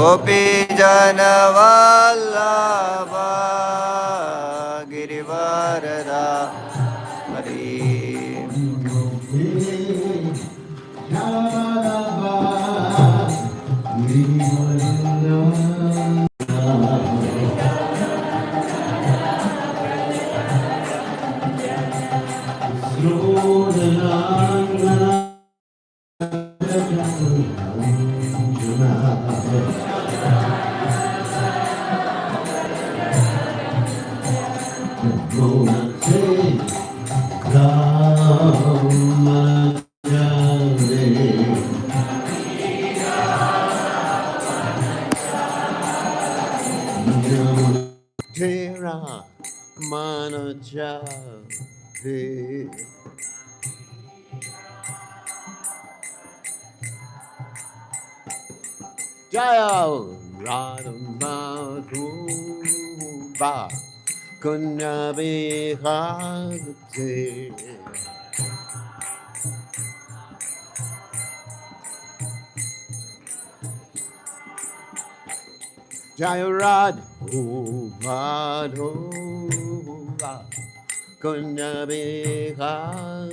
गोपीजनवल्लभा गिरिवरदा Hari Jaya Radha Madhuba Kunya Viharte Jaya Radha Madhuba Kunya Viharte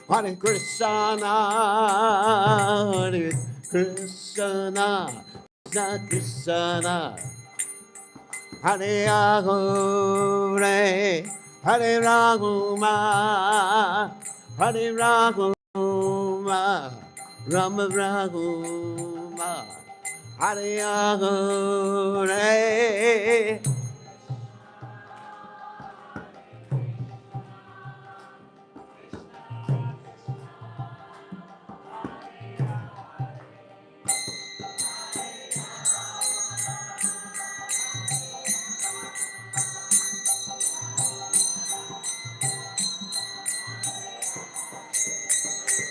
Hare Krishna, Hare Krishna, Krishna Krishna, Hare Hare, Hare Rama, Hare Rama, Rama Rama, Hare Hare.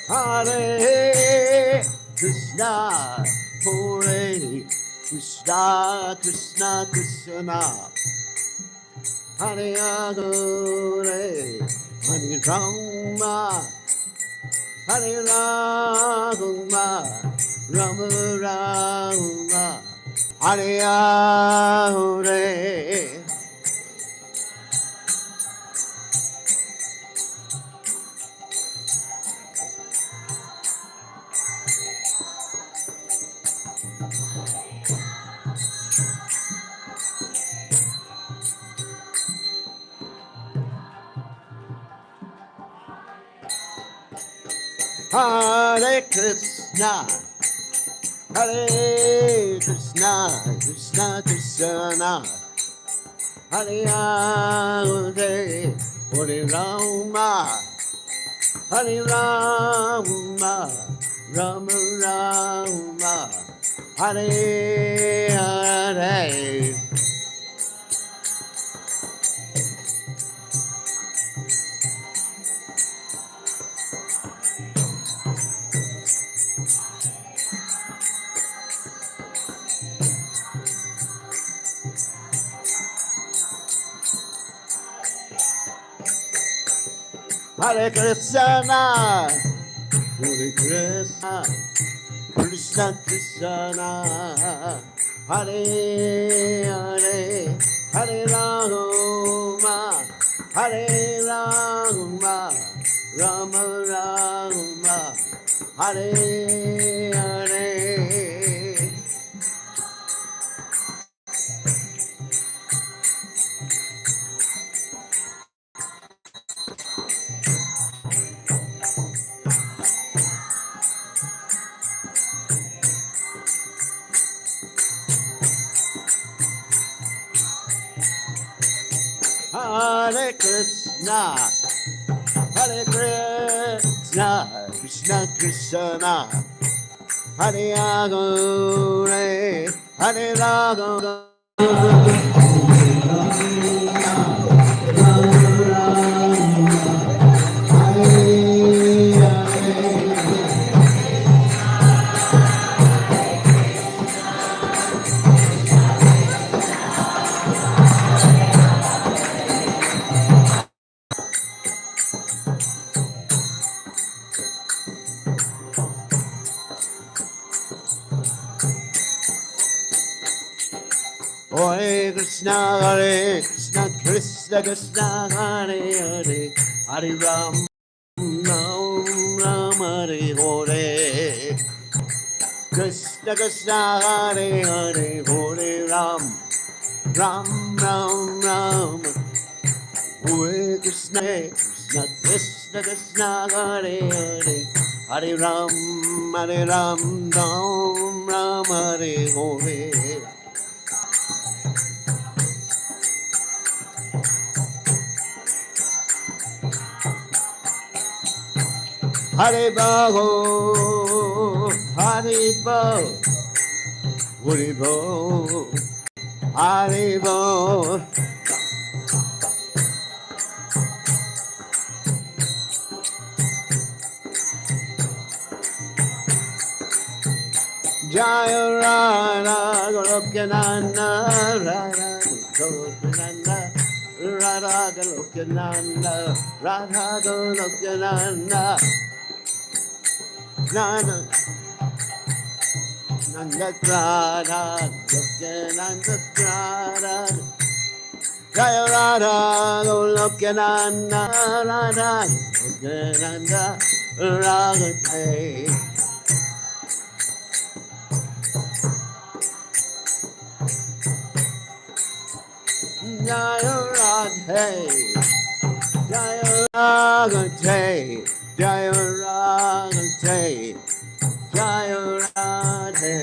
Hare Krishna, Hare Krishna, Krishna Krishna, Hare Hare, Hare Rama, Hare Rama, Rama Rama, Hare Hare. Hare Krishna, Hare Krishna, Krishna Krishna, Hare Hare, Hare Rama, Hare Rama, Rama Rama, Hare Hare. Hare Krishna, Hare Krishna, Krishna Krishna, Hare Hare, Hare Rama, Hare Rama, Rama Rama, Hare Hare. Hare Krishna, Hare Krishna, Krishna Krishna, Hare Hare, Hare Rama. Hare Krishna, Krishna Krishna, Hare Hare, Hare Ram, Ram Ram, Hare Hare. Krishna Krishna, Hare Hare, Hare Ram, Ram Ram Ram. Hare Krishna, Krishna Krishna, Krishna Hare Hare, Hare Ram, Ram Ram, Hare Hare. Hare Baho, Hare Baho, Hare Baho, Hare Baho. Jaya Radha Golokananda, Radha Golokananda, Radha Golokananda, Radha Golokananda, Nanda Nanda Radha Golokananda, Radha Jaya Radha Golokananda, Radha Golokananda, Radha. Jaya Radhe, Jaya Radhe, Jaya Radhe, Jaya Radhe.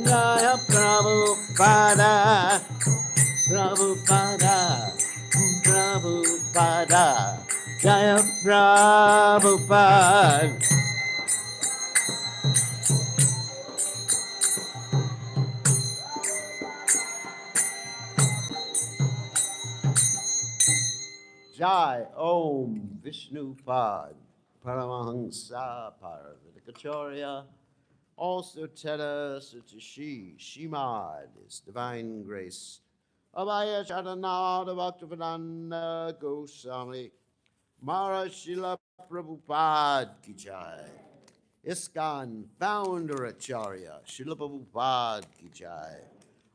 Jaya Prabhupada, Prabhupada, Prabhupada, Jaya Prabhupada. Jai Om Vishnu Pad Paramahansa Paravidikacharya. Also Teta Satashi Shimad, His Divine Grace. Abhaya Charanada Bhaktivedanta Goswami Maharaj Srila Prabhupada Ki Jai. ISKCON Founder Acharya Srila Prabhupada Ki Jai.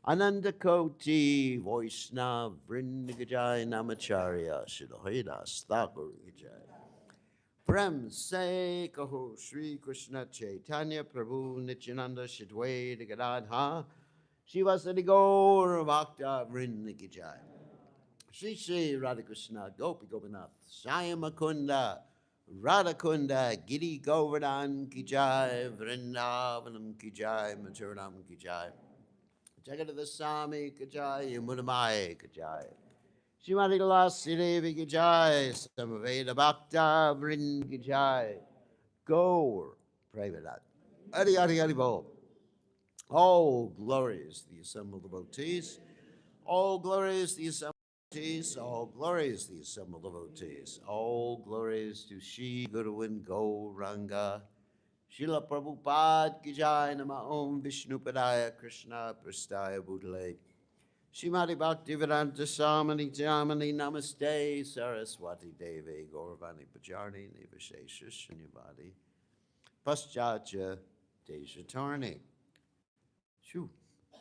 Ananda Koti Vaishnav Vrinda Ki Jai Namacharya Srila Haridas Thakur Ki Jai. Prem Se Kaho Shri Krishna Chaitanya Prabhu Nityananda Shidwaita Gadadha Shivasadi Gaur Bhakta Vrinda Ki Jai. Shri Shri Radhakrishna Gopi Gopinath Syamakunda Radhakunda Giri Govardhan Ki Jai Vrindavanam Ki Jai Maturanam Ki Jai Jagadavasami Ki Jai Yamunamai Ki Jai Shrimati Galasi Devi Ki Jai Samaveda Bhakta Vrind Ki Jai Gaur Prevadat Adi Adi Adi Bo. All glories the assembled devotees. All glories the assembled devotees. All glories the assembled devotees. All glories to Shri Guru and Gauranga. Srila Prabhupada Ki Jai Nama Om Vishnu Padaya Krishna Prastaya Bhutale. Shrimati Bhaktivedanta Samani Jamani Namaste Saraswati Devi Gauravani Pajarni Nivashesha Shunyavadi Paschatya Deshatarni. Shoo,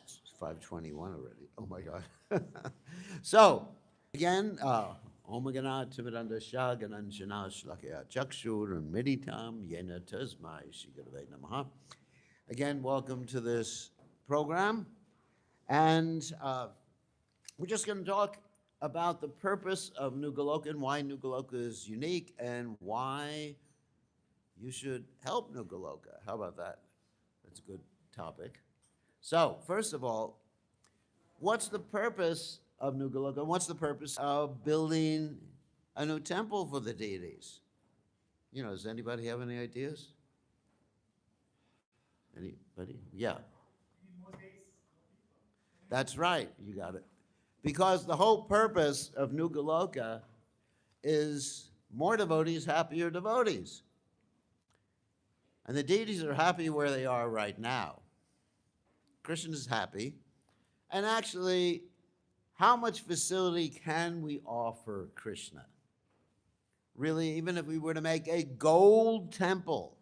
it's 5:21 already. Oh my God. So, again, Om Gana Timidanda Shah Gananjana Shlakya Chakshur and Meditam Yena Tasmai Shigadave Namaha. Again, welcome to this program. And we're just going to talk about the purpose of New Goloka and why New Goloka is unique and why you should help New Goloka. How about that? That's a good topic. So, first of all, what's the purpose of New Goloka? What's the purpose of building a new temple for the deities? You know, does anybody have any ideas? Anybody? Yeah. That's right. You got it. Because the whole purpose of New Goloka is more devotees, happier devotees. And the deities are happy where they are right now. Krishna is happy. And actually, how much facility can we offer Krishna? Really, even if we were to make a gold temple,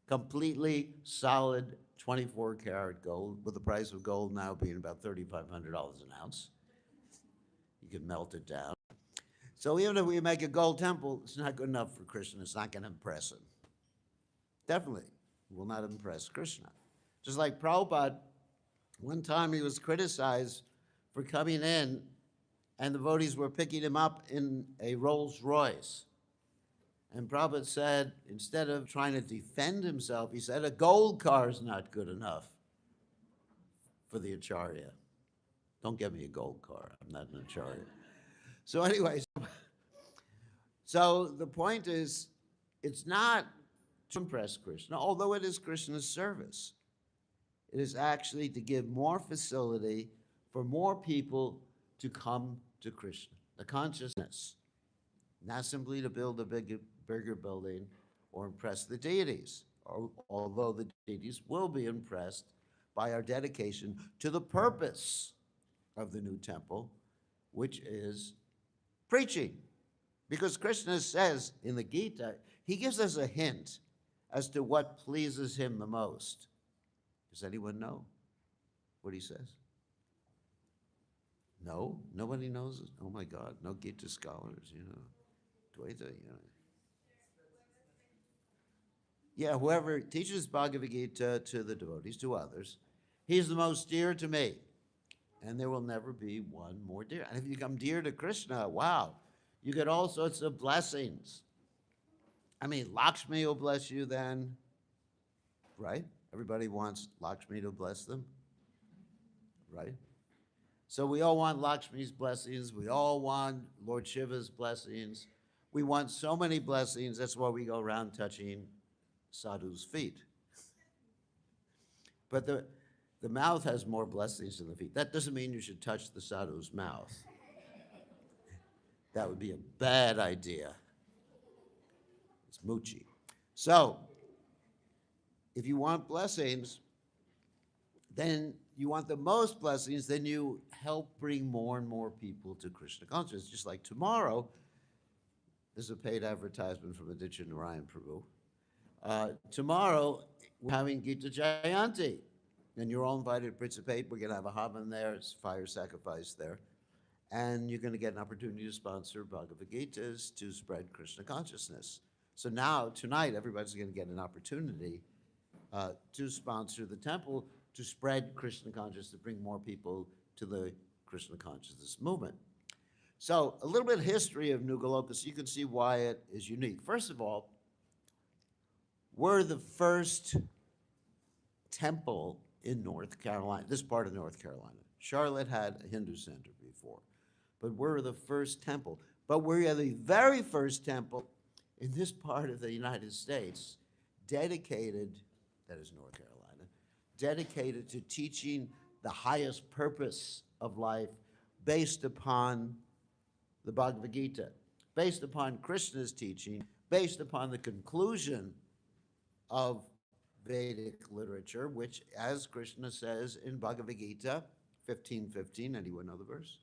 completely solid 24 karat gold, with the price of gold now being about $3,500 an ounce, you can melt it down. So even if we make a gold temple, it's not good enough for Krishna. It's not going to impress him. Definitely will not impress Krishna. Just like Prabhupada, one time he was criticized for coming in and the devotees were picking him up in a Rolls Royce. And Prabhupada said, instead of trying to defend himself, he said, a gold car is not good enough for the Acharya. Don't get me a gold car. I'm not an Acharya. So anyways, so the point is, it's not to impress Krishna, although it is Krishna's service. It is actually to give more facility for more people to come to Krishna, the consciousness, not simply to build a bigger building or impress the deities, although the deities will be impressed by our dedication to the purpose of the new temple, which is preaching. Because Krishna says in the Gita, he gives us a hint as to what pleases him the most. Does anyone know what he says? No? Nobody knows it? Oh my God, no Gita scholars, Dvaita, Yeah, whoever teaches Bhagavad Gita to the devotees, to others, he's the most dear to me. And there will never be one more dear. And if you become dear to Krishna, wow, you get all sorts of blessings. I mean, Lakshmi will bless you then, right? Everybody wants Lakshmi to bless them, right? So we all want Lakshmi's blessings. We all want Lord Shiva's blessings. We want so many blessings. That's why we go around touching sadhu's feet. But the mouth has more blessings than the feet. That doesn't mean you should touch the sadhu's mouth. That would be a bad idea. It's moochie. So, if you want blessings, then you want the most blessings, then you help bring more and more people to Krishna consciousness. Just like tomorrow, this is a paid advertisement from Aditya Narayan Prabhu. Tomorrow, we're having Gita Jayanti, and you're all invited to participate. We're going to have a havan there, it's fire sacrifice there, and you're going to get an opportunity to sponsor Bhagavad Gitas to spread Krishna consciousness. So now, tonight, everybody's going to get an opportunity to sponsor the temple to spread Krishna consciousness, to bring more people to the Krishna consciousness movement. So a little bit of history of New Goloka, so you can see why it is unique. First of all, we're the first temple in North Carolina, this part of North Carolina. Charlotte had a Hindu center before, but we're the first temple. But we're the very first temple in this part of the United States dedicated, that is North Carolina, dedicated to teaching the highest purpose of life based upon the Bhagavad Gita, based upon Krishna's teaching, based upon the conclusion of Vedic literature, which, as Krishna says in Bhagavad Gita 15:15, anyone know the verse?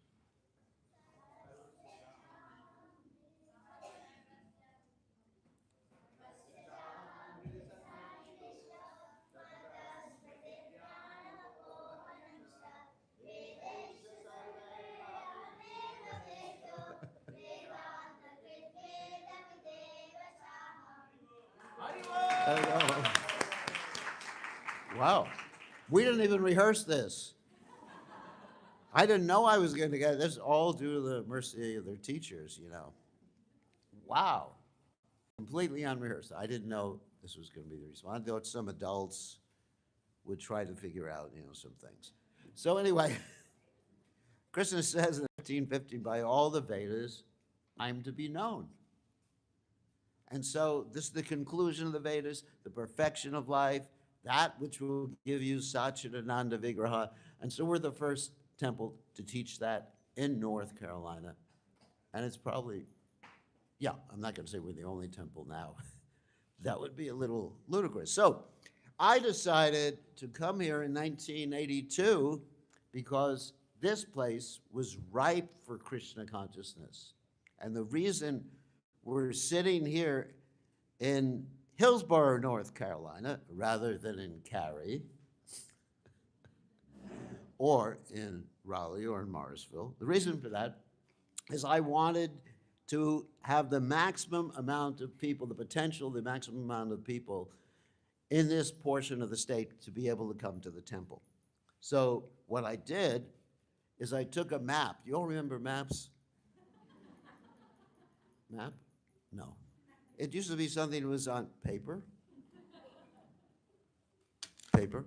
Wow. We didn't even rehearse this. I didn't know I was going to get this, all due to the mercy of their teachers, Wow. Completely unrehearsed. I didn't know this was going to be the response. I thought some adults would try to figure out, some things. So anyway, Krishna says in 15:15, by all the Vedas, I'm to be known. And so this is the conclusion of the Vedas, the perfection of life, that which will give you Satchidananda Vigraha. And so we're the first temple to teach that in North Carolina. And it's probably, I'm not going to say we're the only temple now. That would be a little ludicrous. So I decided to come here in 1982 because this place was ripe for Krishna consciousness. And the reason we're sitting here in Hillsborough, North Carolina, rather than in Cary or in Raleigh or in Morrisville. The reason for that is I wanted to have the maximum amount of people, the potential, the maximum amount of people in this portion of the state to be able to come to the temple. So what I did is I took a map. You all remember maps? Map? No. It used to be something that was on paper. Paper.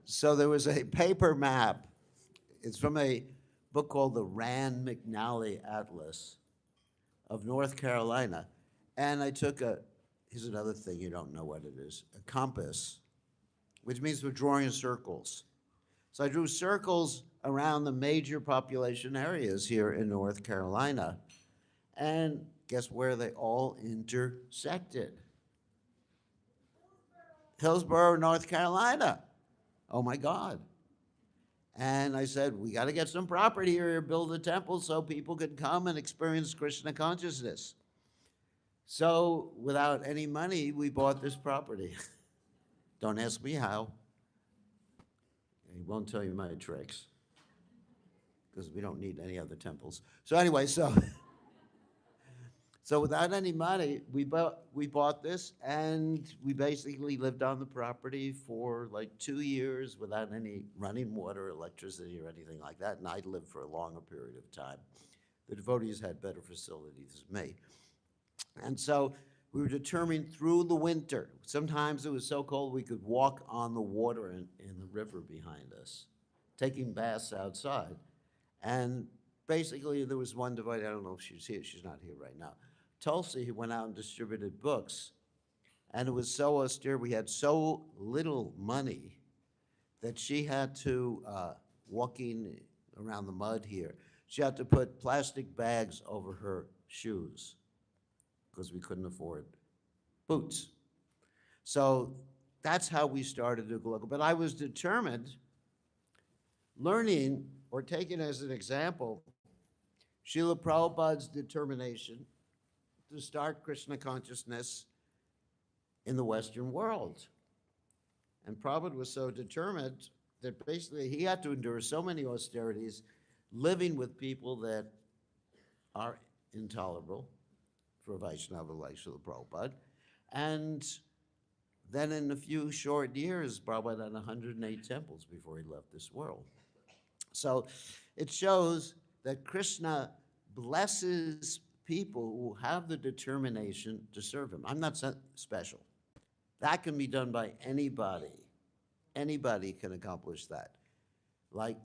So there was a paper map. It's from a book called the Rand McNally Atlas of North Carolina. And I took here's another thing you don't know what it is, a compass, which means we're drawing circles. So I drew circles around the major population areas here in North Carolina. And guess where they all intersected? Hillsborough, North Carolina. Oh my God. And I said, we got to get some property here, build a temple so people could come and experience Krishna consciousness. So without any money, we bought this property. Don't ask me how. He won't tell you my tricks because we don't need any other temples. So anyway, so without any money, we bought this, and we basically lived on the property for like 2 years without any running water, electricity, or anything like that. And I lived for a longer period of time. The devotees had better facilities than me. And so we were determined through the winter. Sometimes it was so cold we could walk on the water in the river behind us, taking baths outside. And basically, there was one devotee, I don't know if she's here, she's not here right now, Tulsi, who went out and distributed books. And it was so austere, we had so little money that she had to, walking around the mud here, she had to put plastic bags over her shoes because we couldn't afford boots. So that's how we started Ugoloka. But I was determined, learning or taking as an example, Srila Prabhupada's determination to start Krishna consciousness in the Western world. And Prabhupada was so determined that basically he had to endure so many austerities, living with people that are intolerable for a Vaishnava like Srila Prabhupada. And then in a few short years, Prabhupada had 108 temples before he left this world. So it shows that Krishna blesses people who have the determination to serve him. I'm not special. That can be done by anybody. Anybody can accomplish that. Like,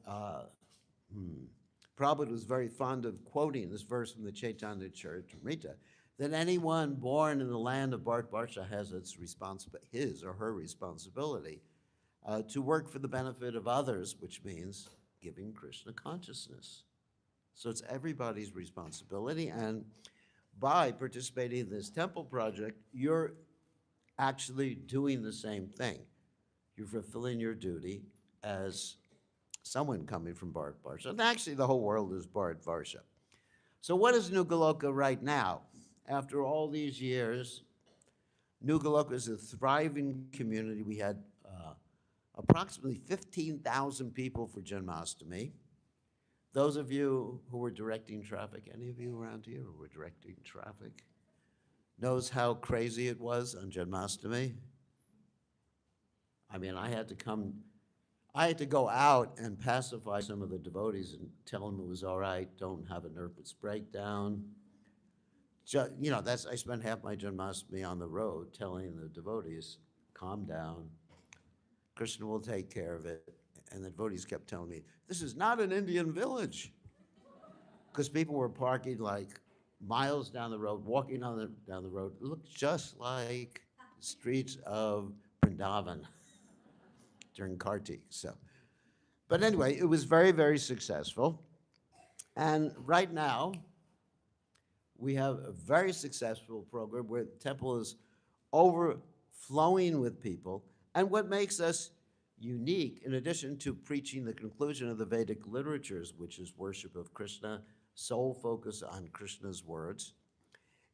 Prabhupada was very fond of quoting this verse from the Chaitanya Charitamrita, that anyone born in the land of Bharat has his or her responsibility to work for the benefit of others, which means giving Krishna consciousness. So it's everybody's responsibility, and by participating in this temple project, you're actually doing the same thing. You're fulfilling your duty as someone coming from Bharat Varsha. And actually, the whole world is Bharat Varsha. So what is New Goloka right now? After all these years, New Goloka is a thriving community. We had approximately 15,000 people for Janmashtami. Those of you who were directing traffic, any of you around here who were directing traffic, knows how crazy it was on Janmashtami? I mean, I had to go out and pacify some of the devotees and tell them it was all right, don't have a nervous breakdown. You know, I spent half my Janmashtami on the road telling the devotees, calm down, Krishna will take care of it. And the devotees kept telling me, this is not an Indian village. Because people were parking like miles down the road, walking down the road. It looked just like the streets of Vrindavan during Kartik. But anyway, it was very, very successful. And right now, we have a very successful program where the temple is overflowing with people. And what makes us unique, in addition to preaching the conclusion of the Vedic literatures, which is worship of Krishna, sole focus on Krishna's words,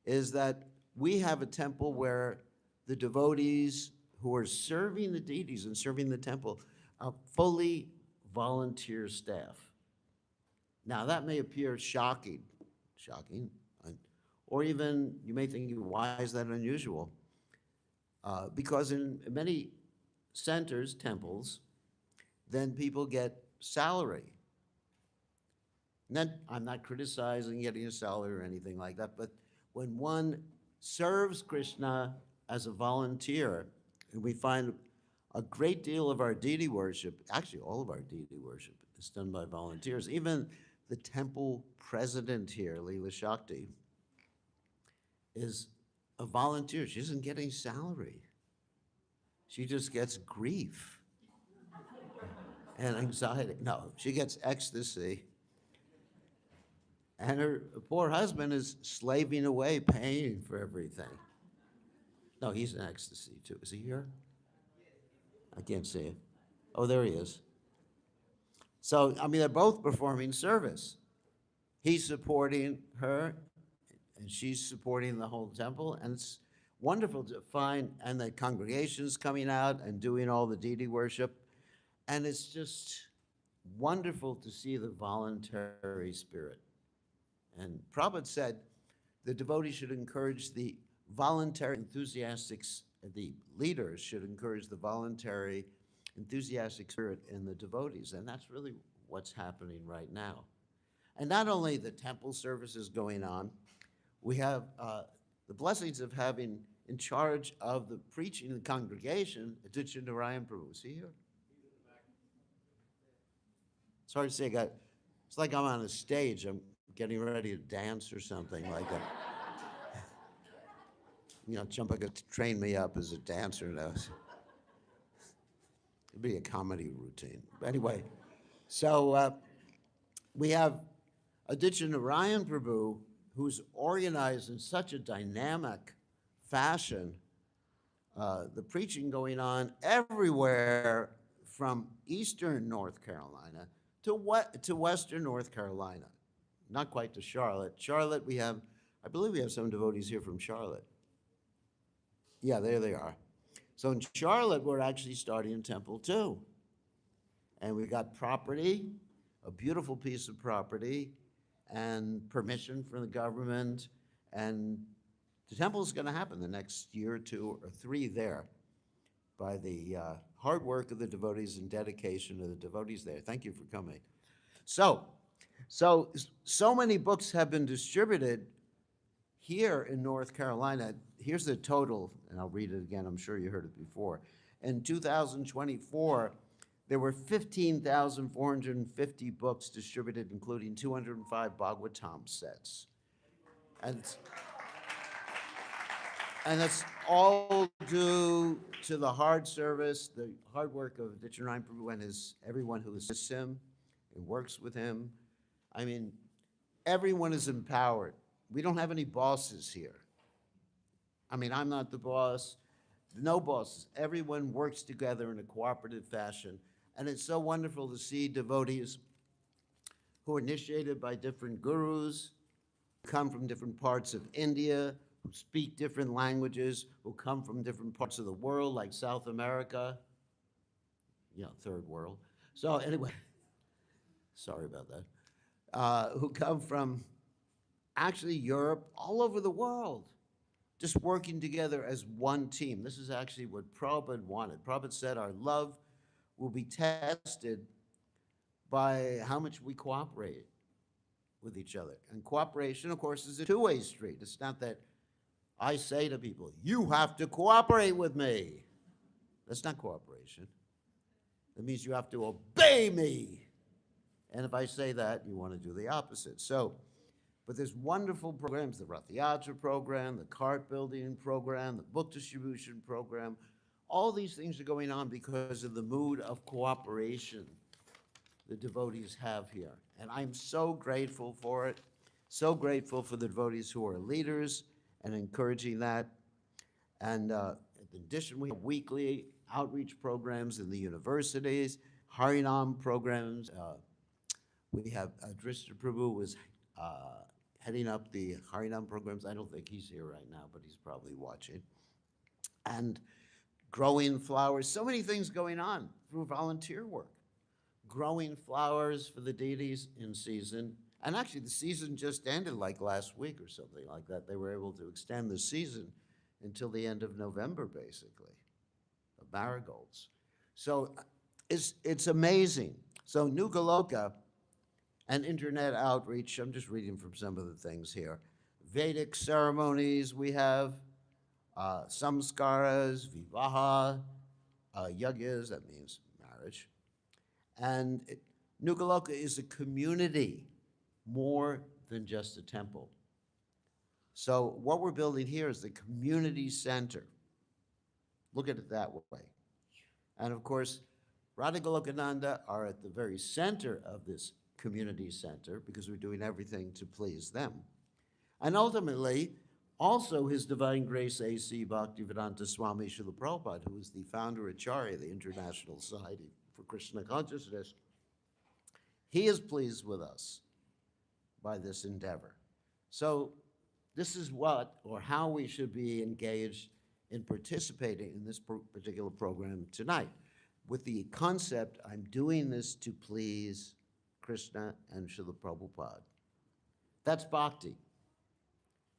is that we have a temple where the devotees who are serving the deities and serving the temple are fully volunteer staff. Now, that may appear shocking, or even you may think, why is that unusual? Because in many centers, temples, then people get salary. And then I'm not criticizing getting a salary or anything like that, but when one serves Krishna as a volunteer, and we find a great deal of our deity worship, actually all of our deity worship is done by volunteers. Even the temple president here, Leela Shakti, is a volunteer. She isn't getting salary. She just gets grief and anxiety. No, she gets ecstasy. And her poor husband is slaving away, paying for everything. No, he's in ecstasy too. Is he here? I can't see him. Oh, there he is. So, I mean, they're both performing service. He's supporting her, and she's supporting the whole temple. And it's wonderful to find, and the congregation's coming out and doing all the deity worship. And it's just wonderful to see the voluntary spirit. And Prabhupada said the devotees should encourage the voluntary enthusiastics, the leaders should encourage the voluntary enthusiastic spirit in the devotees. And that's really what's happening right now. And not only the temple services going on, we have the blessings of having in charge of the preaching in the congregation, Aditya Narayan Prabhu. Is he here? It's hard to say. It's like I'm on a stage. I'm getting ready to dance or something like that. You know, Champa could train me up as a dancer now. It'd be a comedy routine. But anyway, so we have Aditya Narayan Prabhu, who's organized in such a dynamic fashion, the preaching going on everywhere from eastern North Carolina to western North Carolina. Not quite to Charlotte. Charlotte, I believe we have some devotees here from Charlotte. Yeah, there they are. So in Charlotte, we're actually starting a temple too. And we've got property, a beautiful piece of property, and permission from the government. And the temple is going to happen the next year or 2 or 3 there by the hard work of the devotees and dedication of the devotees there. Thank you for coming. So many books have been distributed here in North Carolina. Here's the total, and I'll read it again. I'm sure you heard it before. In 2024, there were 15,450 books distributed, including 205 Bhagavatam sets. And that's all due to the hard service, the hard work of Nityanarayan Prabhu and everyone who assists him and works with him. I mean, everyone is empowered. We don't have any bosses here. I mean, I'm not the boss. No bosses. Everyone works together in a cooperative fashion. And it's so wonderful to see devotees who are initiated by different gurus, come from different parts of India, who speak different languages, who come from different parts of the world, like South America, third world. So anyway, sorry about that. Who come from actually Europe, all over the world, just working together as one team. This is actually what Prabhupada wanted. Prabhupada said our love will be tested by how much we cooperate with each other. And cooperation, of course, is a two-way street. It's not that I say to people, you have to cooperate with me. That's not cooperation. That means you have to obey me. And if I say that, you want to do the opposite. But there's wonderful programs, the Rath Yatra program, the cart building program, the book distribution program. All these things are going on because of the mood of cooperation the devotees have here. And I'm so grateful for it, so grateful for the devotees who are leaders and encouraging that. And in addition, we have weekly outreach programs in the universities, Harinam programs. We have Drishta Prabhu was uh, heading up the Harinam programs. I don't think he's here right now, but he's probably watching. And growing flowers, so many things going on through volunteer work. Growing flowers for the deities in season. And actually, the season just ended like last week or something like that. They were able to extend the season until the end of November, basically, of marigolds. So it's amazing. So Nugaloka and internet outreach, I'm just reading from some of the things here. Vedic ceremonies we have, samskaras, vivaha, yagyas, that means marriage. And Nugaloka is a community more than just a temple. So what we're building here is the community center. Look at it that way. And of course, Radhagolokananda are at the very center of this community center because we're doing everything to please them. And ultimately, also His Divine Grace A.C. Bhaktivedanta Swami Srila Prabhupada, who is the founder Acharya of the International Society for Krishna Consciousness, he is pleased with us by this endeavor. So this is what or how we should be engaged in participating in this particular program tonight, with the concept, I'm doing this to please Krishna and Srila Prabhupada. That's bhakti.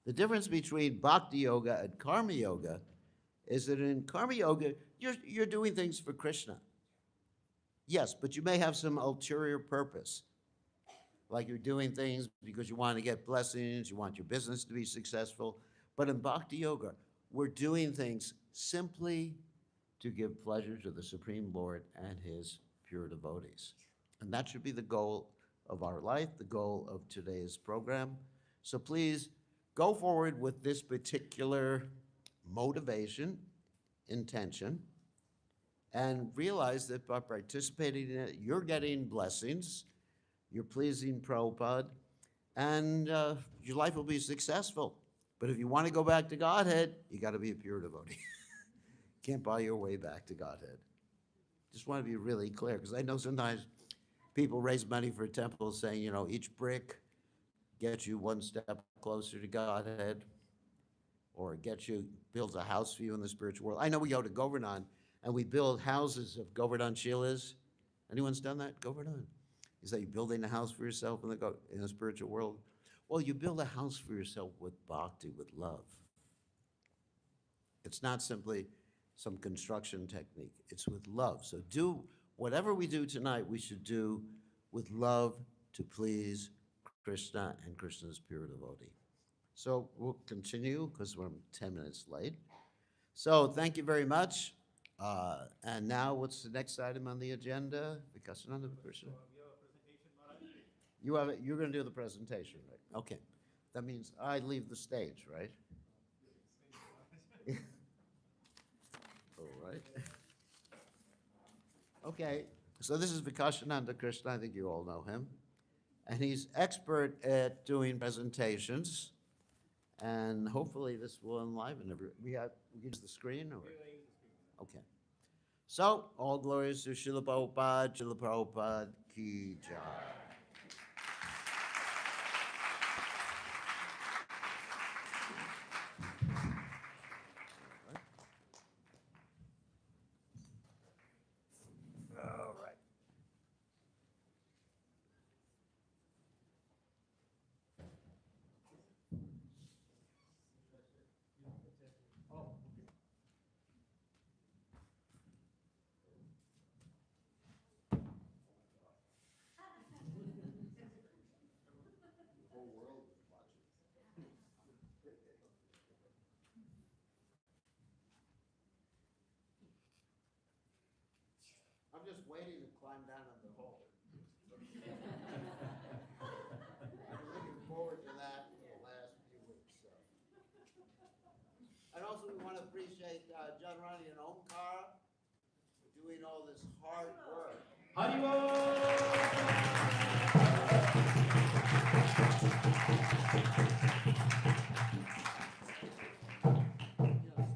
The difference between bhakti yoga and karma yoga is that in karma yoga, you're doing things for Krishna. Yes, but you may have some ulterior purpose, like you're doing things because you want to get blessings, you want your business to be successful. But in bhakti yoga, we're doing things simply to give pleasure to the Supreme Lord and His pure devotees. And that should be the goal of our life, the goal of today's program. So please go forward with this particular motivation, intention, and realize that by participating in it, you're getting blessings, you're pleasing Prabhupada, and your life will be successful. But if you want to go back to Godhead, you got to be a pure devotee. Can't buy your way back to Godhead. Just want to be really clear, because I know sometimes people raise money for temples saying, you know, each brick gets you one step closer to Godhead, or builds a house for you in the spiritual world. I know we go to Govardhan and we build houses of Govardhan Shilas. Anyone's done that? Govardhan? Is that you're building a house for yourself in the spiritual world? Well, you build a house for yourself with bhakti, with love. It's not simply some construction technique. It's with love. So do whatever we do tonight, we should do with love to please Krishna and Krishna's pure devotee. So we'll continue because we're 10 minutes late. So thank you very much. And now what's the next item on the agenda? Vikasananda Krishna? You're going to do the presentation, right? Okay. That means I leave the stage, right? All right. Okay. So this is Vikashananda Krishna. I think you all know him. And he's expert at doing presentations. And hopefully this will enliven everyone. We use the screen? Or? Okay. So, all glories to Srila Prabhupada ki jai. All right. I'm just waiting to climb down on the hole. I've been looking forward to that for the last few weeks. So. And also we want to appreciate John Ronnie and Omkar for doing all this hard work.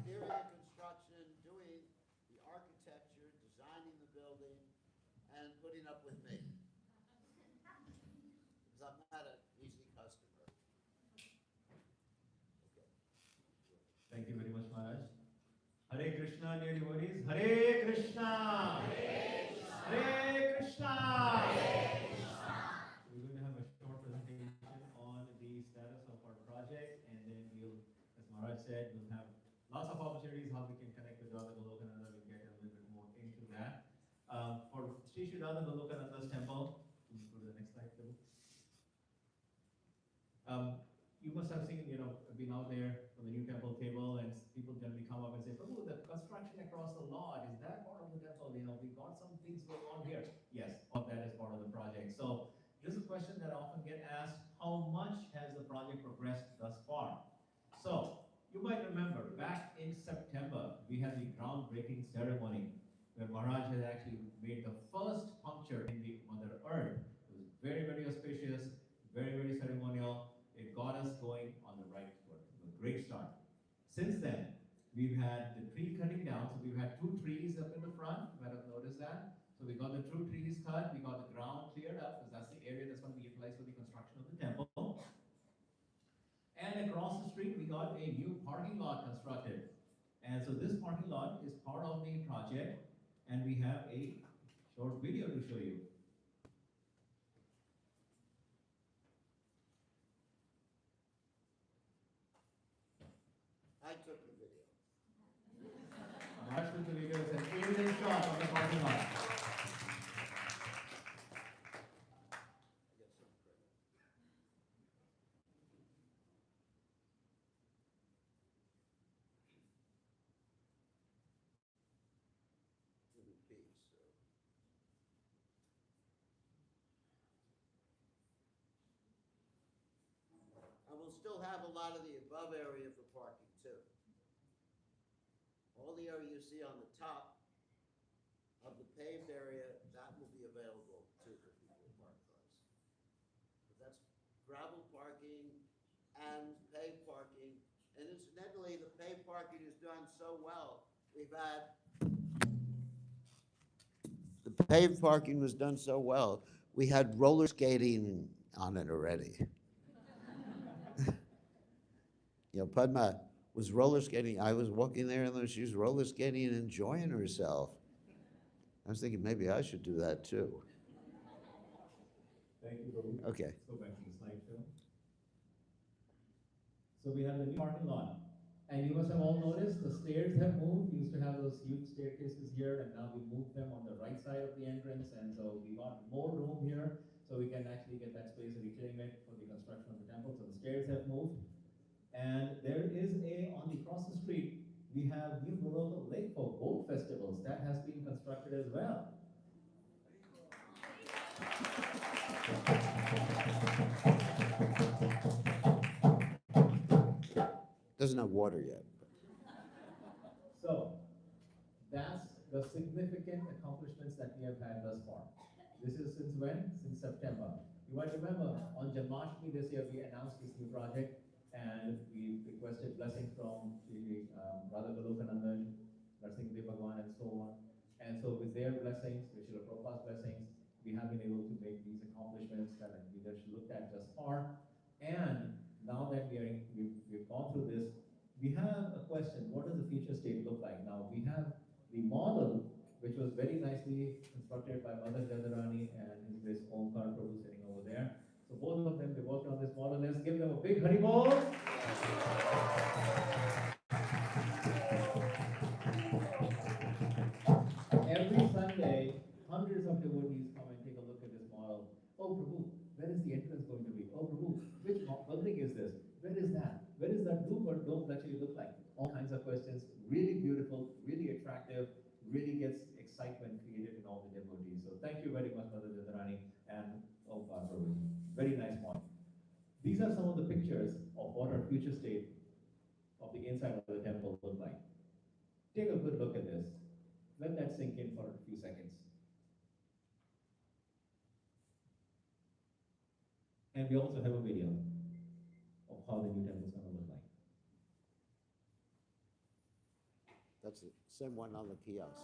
Steering the construction, doing the architecture, designing the building, and putting up with me. Because I'm not an easy customer. Krishna, dear devotees. Hare Krishna! Hare Krishna! So we're going to have a short presentation on the status of our project, and then we'll, as Maharaj said, we'll have lots of opportunities how we can connect with Radha Golokananda. We'll get a little bit more into that. For Sri Sri Radha Golokananda's temple, can you go to the next slide, please? You must have seen, been out there on the new temple table, and people generally come up and say, "Oh, the construction across the lot, is that part of the temple? We got some things going on here." Yes, all that is part of the project. So this is a question that I often get asked: how much has the project progressed thus far? So you might remember back in September, we had the groundbreaking ceremony where Maharaj had actually made the first puncture in the Mother Earth. It was very, very auspicious, very, very ceremonial. It got us going on the right foot. It was a great start. Since then, we've had the tree cutting down. So we've had 2 trees up in the front. You might have noticed that. So we got the 2 trees cut. We got the ground cleared up because that's the area that's going to be utilized for the construction of the temple. And across the street, we got a new parking lot constructed. And so this parking lot is part of the project. And we have a short video to show you. I took the video. Maharaj took the video. It's an aerial shot of the parking lot. And we'll still have a lot of the above area for parking too. All the area you see on the top of the paved area, that will be available too for people to park cars. But that's gravel parking and paved parking. And incidentally, the paved parking is done so well. The paved parking was done so well, we had roller skating on it already. Padma was roller skating. I was walking there and she was roller skating and enjoying herself. I was thinking maybe I should do that too. Thank you, Prabhu. Okay. Let's go back to the slideshow. So we have the new parking lot. And you must have all noticed the stairs have moved. We used to have those huge staircases here, and now we moved them on the right side of the entrance. And so we got more room here, so we can actually get that space and reclaim it for the construction of the temple. So the stairs have moved. And there is across the street, we have New Local Lake for boat festivals. That has been constructed as well. Doesn't have water yet. So that's the significant accomplishments that we have had thus far. This is since when? Since September. You might remember on Janmashtami this year we announced this new project, and we requested blessings from Radha Golokananda, Narsimha Bhagwan, and so on. And so with their blessings, with Srila Prabhupada's blessings, we have been able to make these accomplishments that we just looked at thus far. And now that we've gone through this, we have a question: what does the future state look like? Now we have the model, which was very nicely constructed by Mother Jadharani and His Grace Omkar Prabhu sitting over there. So both of them, they worked on this model. Let's give them a big Haribol. Every Sunday, hundreds of devotees come and take a look at this model. Oh Prabhu, where is the entrance going to be? Oh Prabhu, which building is this? Where is that? Where is that roof or dome actually look like? All kinds of questions. Really beautiful, really attractive, really gets excitement created in all the devotees. So thank you very much, Mother Jadharani and Omkar Prabhu. Very nice point. These are some of the pictures of what our future state of the inside of the temple look like. Take a good look at this. Let that sink in for a few seconds. And we also have a video of how the new temple is going to look like. That's the same one on the kiosk.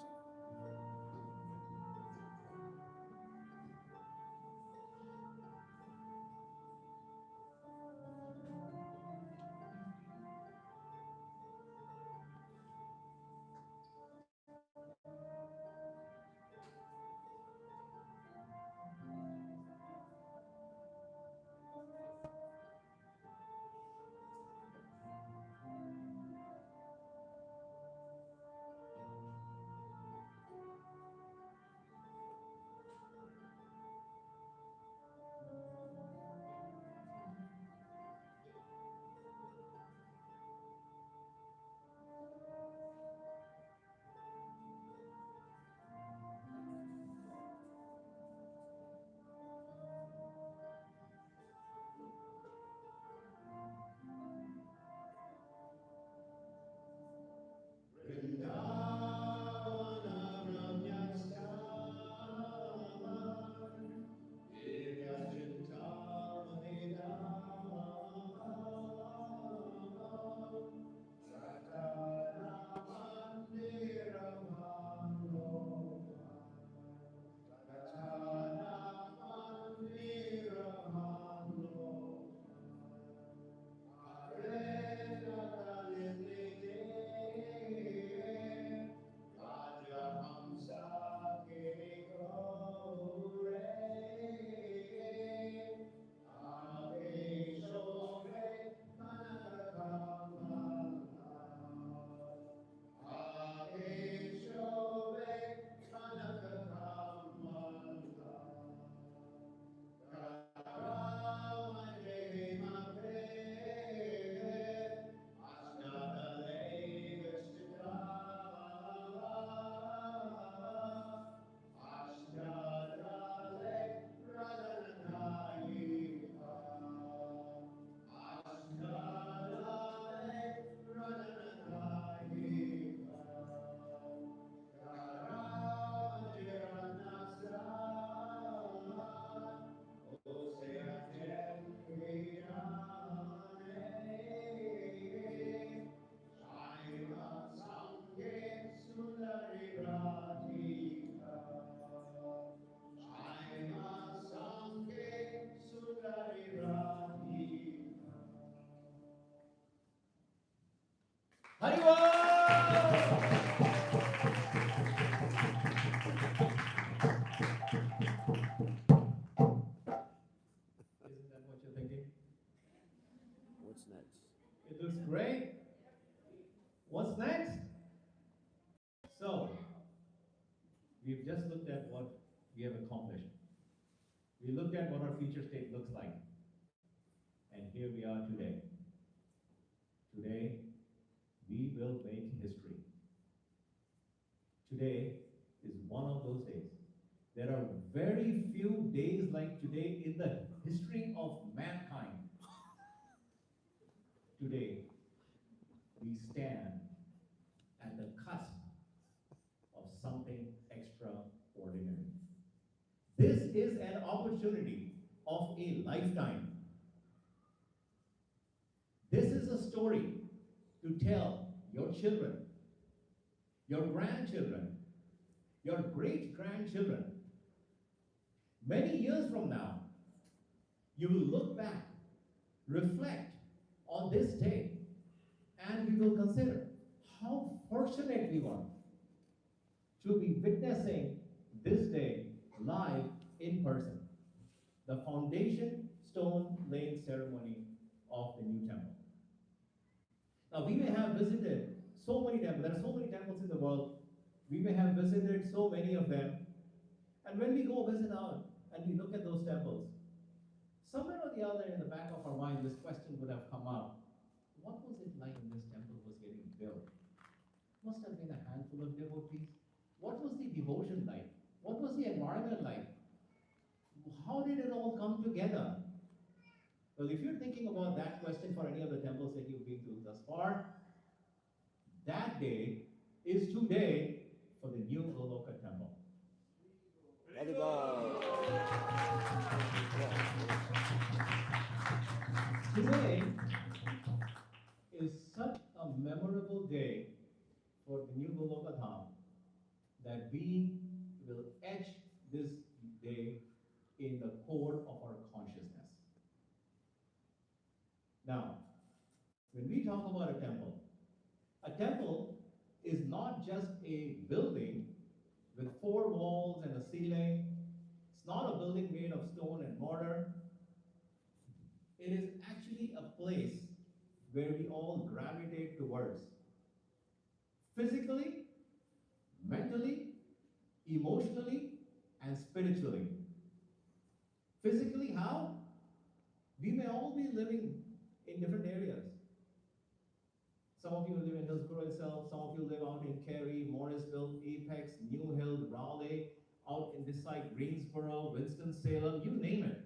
What's next? It looks great. What's next? So, we've just looked at what we have accomplished. We looked at what our future state looks like. And here we are today. Today, we will make history. Today is one of those days. There are very few days like today in the history of mankind. Today, we stand at the cusp of something extraordinary. This is an opportunity of a lifetime. This is a story to tell your children, your grandchildren, your great-grandchildren. Many years from now, you will look back, reflect on this day, and we will consider how fortunate we were to be witnessing this day live in person, the foundation stone laying ceremony of the new temple. Now, we may have visited so many temples. There are so many temples in the world. We may have visited so many of them. And when we go visit out and we look at those temples, somewhere or the other in the back of our mind, this question would have come up. What was it like when this temple was getting built? Must have been a handful of devotees. What was the devotion like? What was the environment like? How did it all come together? Well, if you're thinking about that question for any of the temples that you've been to thus far, that day is today for the new Goloka temple. Today is such a memorable day for the new Goloka Dham that we will etch this day in the core of our consciousness. Now, when we talk about a temple is not just a building with four walls and a ceiling. It's not a building made of stone and mortar. It is actually a place where we all gravitate towards. Physically, mentally, emotionally, and spiritually. Physically, how? We may all be living in different areas. Some of you live in Hillsborough itself, some of you live out in Cary, Morrisville, Apex, New Hill, Raleigh, out in this side, Greensboro, Winston-Salem, you name it.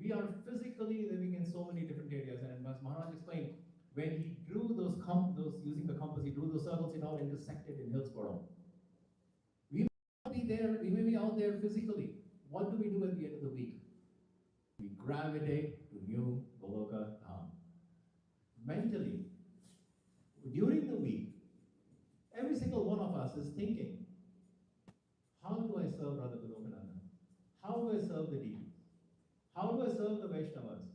We are physically living in so many different areas, and as Maharaj explained, when he drew those using the compass, he drew those circles, it all intersected in Hillsborough. We may not be there, we may be out there physically. What do we do at the end of the week? We gravitate to New Goloka Dham. Mentally, during the week, every single one of us is thinking, how do I serve Radha Golokananda? How do I serve the deities? How do I serve the Vaishnavas?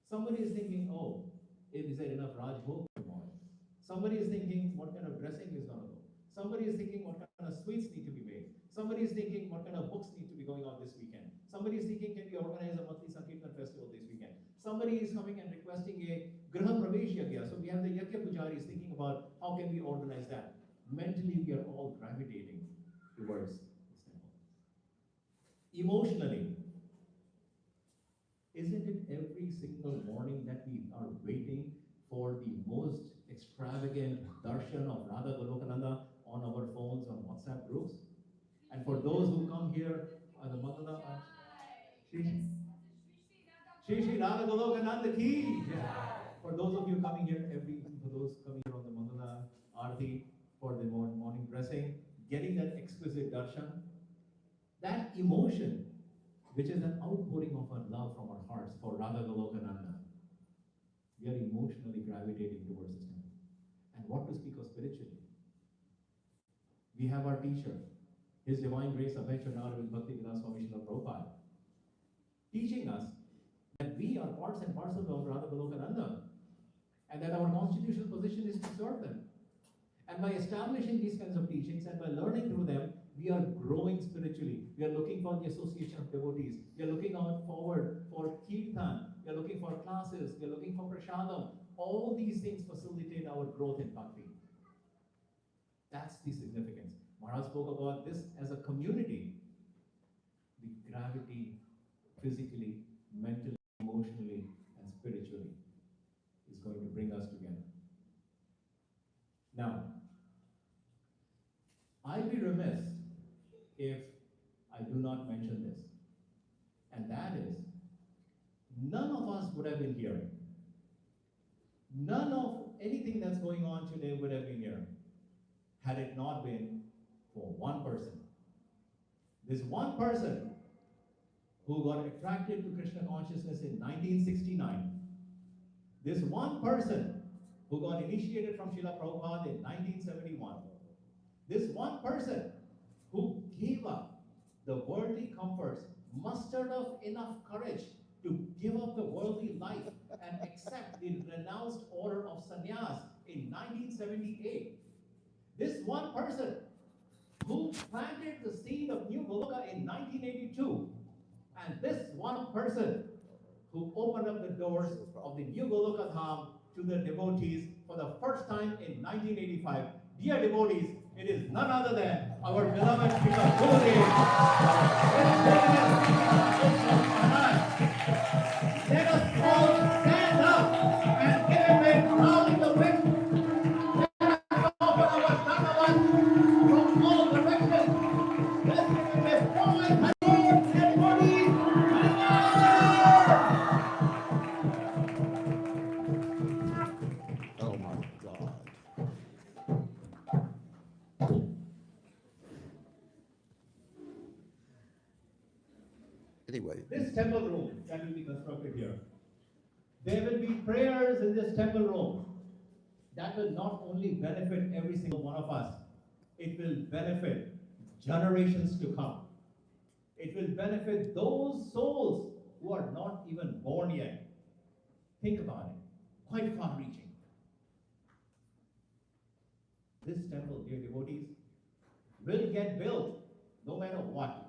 Somebody is thinking, oh, is there enough Raj Bhog tomorrow? Somebody is thinking, what kind of dressing is going to go? Somebody is thinking, what kind of sweets need to be made? Somebody is thinking, what kind of books need to be going out this weekend? Somebody is thinking, can we organize a monthly Sankirtan festival this weekend? Somebody is coming and requesting a Graha Pravesh Yagya. So we have the Yagya Pujaris thinking about how can we organize that. Mentally, we are all gravitating towards this temple. Emotionally, isn't it every single morning that we are waiting for the most extravagant darshan of Radha Golokananda on our phones, on WhatsApp groups? And for those who come here on the Mangala, Shri Radha Golokananda ki. For those of you coming here for those coming here on the Mangala Aarti for the morning blessing, getting that exquisite darshan, that emotion, which is an outpouring of our love from our hearts for Radha Golokananda, we are emotionally gravitating towards this temple. And what to speak of spiritually? We have our teacher, His Divine Grace Abhay Chandravarti Bhakti Vilas Swami Srila Prabhupada, teaching us that we are parts and parcels of Radha Golokananda, and that our constitutional position is to serve them. And by establishing these kinds of teachings and by learning through them, we are growing spiritually. We are looking for the association of devotees. We are looking out forward for kirtan, we are looking for classes, we are looking for prashadam. All these things facilitate our growth in bhakti. That's the significance. Maharaj spoke about this as a community. The gravity, physically, mentally, emotionally, and spiritually, is going to bring us together. Now, I'd be remiss if I do not mention this, and that is, none of us would have been here. None of anything that's going on today would have been here had it not been for one person. This one person who got attracted to Krishna consciousness in 1969. This one person who got initiated from Srila Prabhupada in 1971. This one person who gave up the worldly comforts, mustered up enough courage to give up the worldly life and accept the renounced order of sannyas in 1978. This one person who planted the seed of New Goloka in 1982. And this one person who opened up the doors of the New Goloka Dham to the devotees for the first time in 1985. Dear devotees, it is none other than our beloved Srila Gurudev. Let us all stand up and give him a round of applause. Let us offer our dhanyavad from all directions. Let's give him a forward devotees. Oh my God. Anyway, This temple room that will be constructed here, there will be prayers in this temple room that will not only benefit every single one of us, it will benefit generations to come. It will benefit those souls who are not even born yet. Think about it, quite far reaching. This temple, dear devotees, will get built no matter what.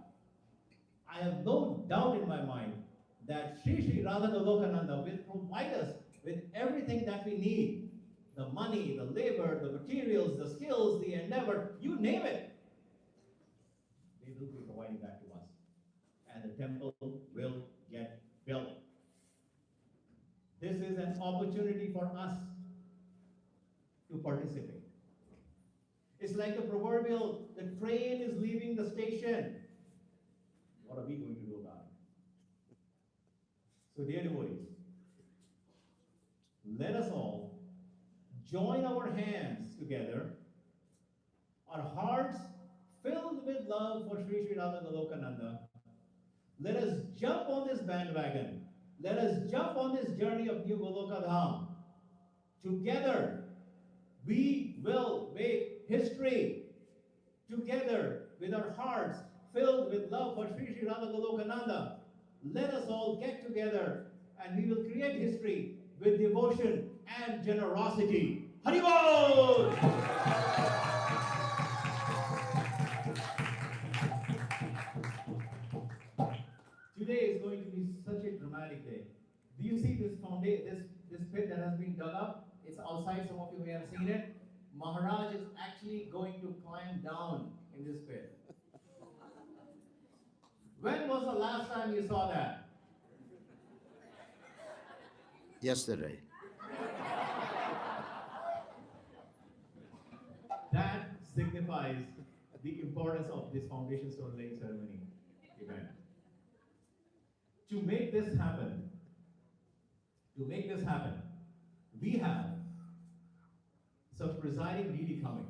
I have no doubt in my mind that Sri Radha Golokananda will provide us with everything that we need. The money, the labor, the materials, the skills, the endeavor, you name it. They will be providing that to us. And the temple will get built. This is an opportunity for us to participate. It's like the proverbial, the train is leaving the station. What are we going to do about it? So dear devotees, let us all join our hands together, our hearts filled with love for Sri Radha Golokananda. Let us jump on this bandwagon. Let us jump on this journey of New Goloka Dham. Together, we will make history. Together, with our hearts filled with love for Sri Radha Golokananda, let us all get together and we will create history with devotion and generosity. Haribol! Today is going to be such a dramatic day. Do you see this foundation, this pit that has been dug up? It's outside, some of you may have seen it. Maharaj is actually going to climb down in this pit. When was the last time you saw that? yesterday. That signifies the importance of this foundation stone laying ceremony event. To make this happen, we have some presiding deity coming.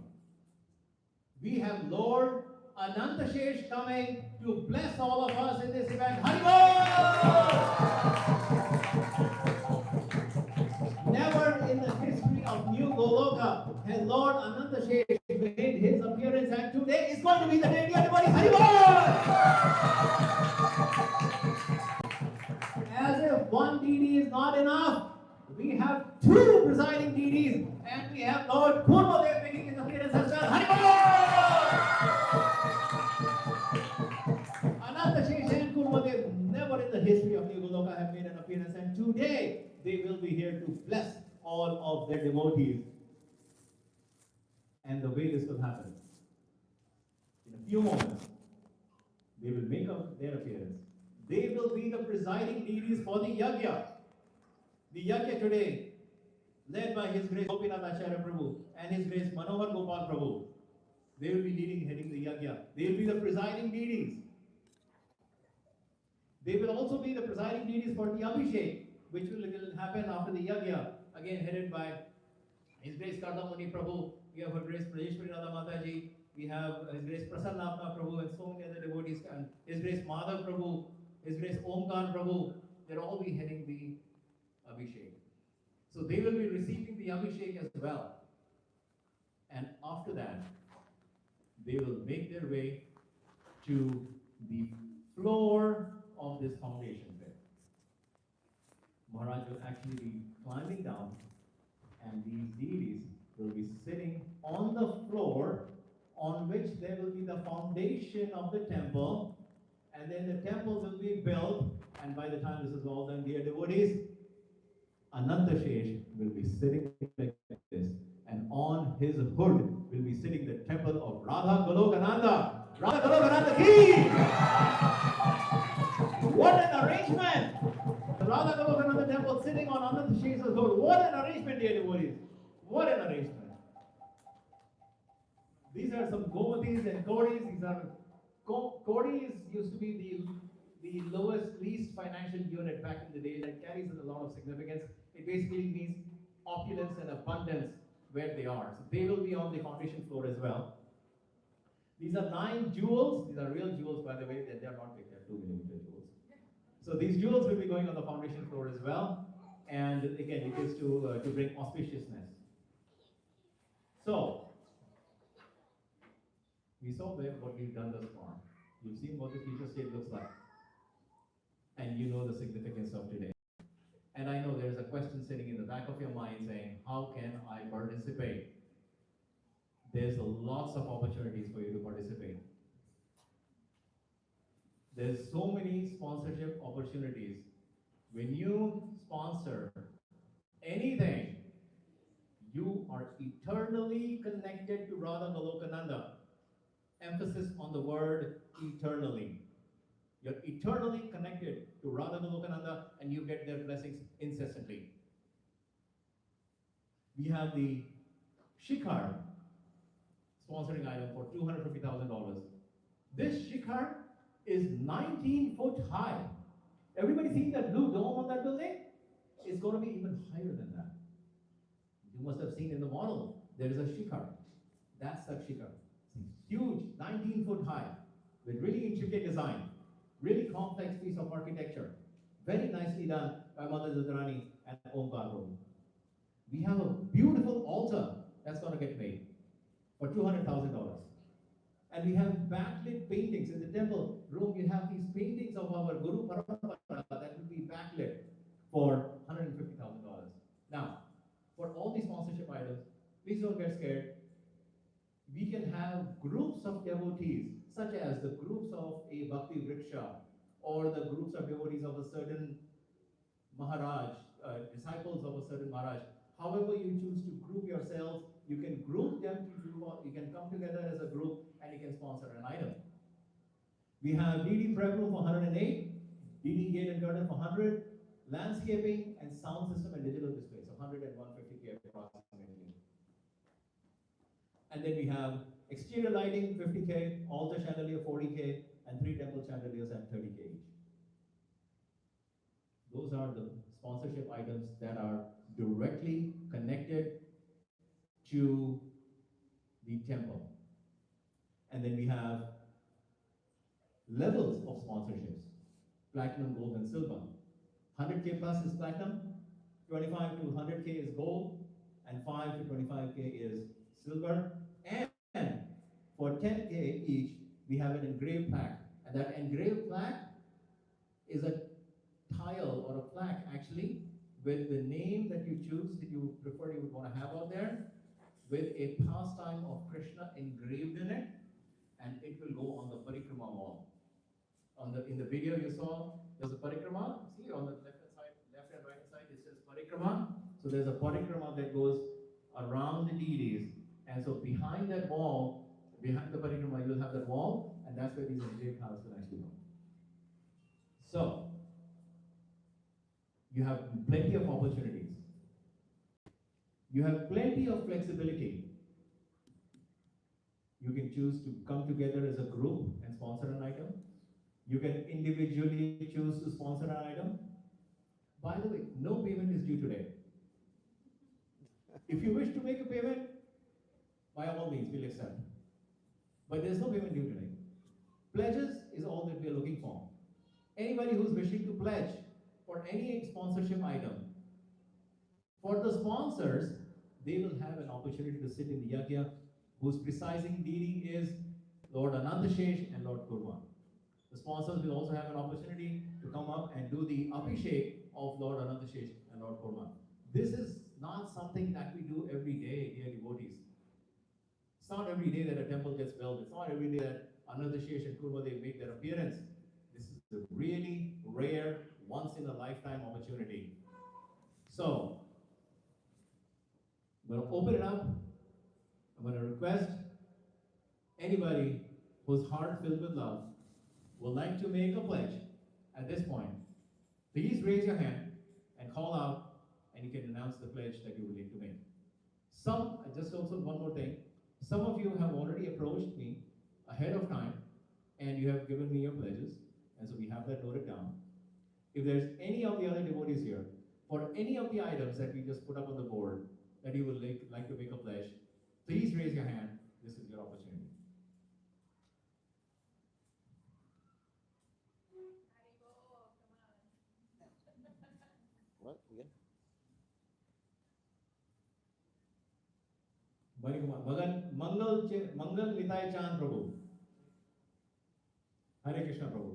We have Lord Anantashesh coming to bless all of us in this event. Haribol! Never in the history of New Goloka has Lord Anantashesh made his appearance, and today is going to be the day. Everybody, Haribol! As if one deity is not enough, we have two presiding deities, and we have Lord Kurmadev making his appearance as well. Haribol! Anantashesh and Kurmadev never in the history of New Goloka have made an appearance, and today here to bless all of their devotees. And the way this will happen, in a few moments, they will make up their appearance. They will be the presiding deities for the yajna. The yajna today, led by His Grace Gopinath Acharya Prabhu and His Grace Manohar Gopal Prabhu, they will be heading the yajna. They will be the presiding deities. They will also be the presiding deities for the Abhishek, which will happen after the yajna, again headed by His Grace Kardamuni Prabhu. We have Her Grace Prajeshwari Radha Mataji. We have His Grace Prasannatma Prabhu and so many other devotees. And His Grace Madhav Prabhu, His Grace Omkar Prabhu. They'll all be heading the Abhishek. So they will be receiving the Abhishek as well. And after that, they will make their way to the floor of this foundation pit. Maharaj will actually be climbing down, and these deities will be sitting on the floor on which there will be the foundation of the temple, and then the temple will be built, and by the time this is all done, dear devotees, Ananta Shesh will be sitting like this, and on his hood will be sitting the temple of Radha Golokananda. Radha Golokananda ki! What an arrangement! The Radha Golokananda temple sitting on Ananta Shesh's hood. What an arrangement, dear devotees! What an arrangement! These are some Gomatis and Kodis. These are Kodis used to be the lowest, least financial unit back in the day. That carries a lot of significance. It basically means opulence and abundance where they are. So they will be on the foundation floor as well. These are 9 jewels. These are real jewels, by the way. They are not big. They are 2mm jewels. So these jewels will be going on the foundation floor as well. And again, it is to bring auspiciousness. So we saw what we've done thus far. You've seen what the future state looks like. And you know the significance of today. And I know there's a question sitting in the back of your mind saying, how can I participate? There's lots of opportunities for you to participate. There's so many sponsorship opportunities. When you sponsor anything, you are eternally connected to Radha Golokananda. Emphasis on the word eternally. You're eternally connected to Radha Golokananda and you get their blessings incessantly. We have the Shikhar sponsoring item for $250,000. This Shikhar is 19 foot high. Everybody seeing that blue dome on that building? It's going to be even higher than that. You must have seen in the model, there is a Shikhar. That's that Shikhar. It's huge, 19 foot high, with really intricate design, really complex piece of architecture. Very nicely done by Mother Zadarani and Omkar Prabhu. We have a beautiful altar that's going to get made for $200,000. And we have backlit paintings in the temple room. We have these paintings of our Guru Parampara that will be backlit for $150,000. Now, for all these sponsorship items, please don't get scared. We can have groups of devotees, such as the groups of a Bhakti Vriksha, or the groups of devotees of a certain Maharaj, disciples of a certain Maharaj. However you choose to group yourselves, you can group them, you can come together as a group and you can sponsor an item. We have DD prep room for 108, DD gate and curtain for 100, landscaping and sound system and digital display, so 100 and 150K approximately. And then we have exterior lighting 50K, altar chandelier 40K, and 3 temple chandeliers at 30K each. Those are the sponsorship items that are directly connected to the temple. And then we have levels of sponsorships, platinum, gold, and silver. 100K plus is platinum, 25 to 100K is gold, and 5 to 25K is silver. And for 10K each, we have an engraved plaque. And that engraved plaque is a tile or a plaque actually with the name that you choose, that you prefer you would want to have out there, with a pastime of Krishna engraved in it, and it will go on the parikrama wall. In the video you saw, there's a parikrama. See on the left and right hand side, it says parikrama. parikrama. So there's a parikrama that goes around the deities. And so behind that wall, behind the parikrama, you'll have that wall, and that's where these engraved tiles will actually go. So you have plenty of opportunities. You have plenty of flexibility. You can choose to come together as a group and sponsor an item. You can individually choose to sponsor an item. By the way, no payment is due today. If you wish to make a payment, by all means, we'll accept. But there's no payment due today. Pledges is all that we're looking for. Anybody who's wishing to pledge for any sponsorship item, for the sponsors, they will have an opportunity to sit in the yajna, whose presiding deity is Lord Anantashesh and Lord Kurma. The sponsors will also have an opportunity to come up and do the abhishek of Lord Anantashesh and Lord Kurma. This is not something that we do every day, dear devotees. It's not every day that a temple gets built. It's not every day that Anantashesh and Kurma, they make their appearance. This is a really rare, once in a lifetime opportunity. So, I'm going to open it up. I'm going to request anybody whose heart filled with love would like to make a pledge at this point. Please raise your hand and call out, and you can announce the pledge that you would like to make. Just also one more thing. Some of you have already approached me ahead of time, and you have given me your pledges, and so we have that noted down. If there's any of the other devotees here, for any of the items that we just put up on the board that you would like to make a pledge, please raise your hand. This is your opportunity. What? Again? Mangal Nitai Chand Prabhu. Hare Krishna Prabhu.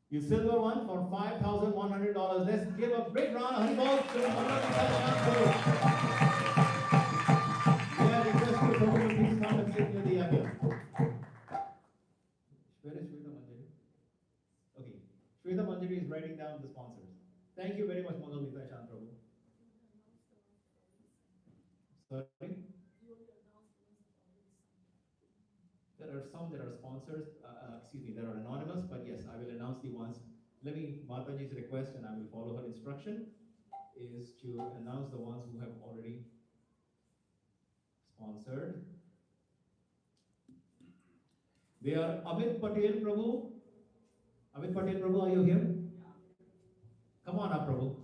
You silver one for $5,100. Let's give a big round of Haribol to Mangal Nitai Chand Prabhu. We are requesting Prabhu to please come and sit near the yajna. Where is Shweta Manjari? Okay. Shweta Manjari is writing down the sponsors. Thank you very much, Mangal Nitai Chand Prabhu. Sorry? There are some that are sponsors, that are anonymous, but yes, I will announce the ones. Let me, Mataji's request, and I will follow her instruction, is to announce the ones who have already sponsored. They are Amit Patel Prabhu. Amit Patel Prabhu, are you here? Come on up, Prabhu.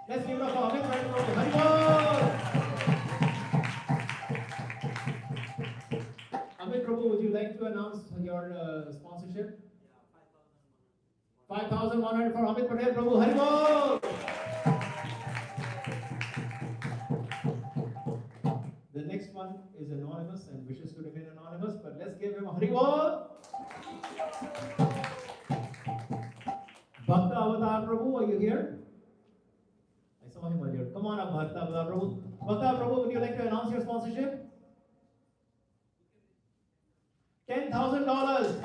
Let's give it up for Amit Patel Prabhu. Haribol! Amit Prabhu, would you like to announce your sponsorship? 5,100 for Amit Patel Prabhu. Haribol! The next one is anonymous and wishes to remain anonymous, but let's give him a Haribol! Bhakta Avatar Prabhu, are you here? I saw him earlier. Come on up, Bhakta Avatar Prabhu. Bhakta Prabhu, would you like to announce your sponsorship? $10,000.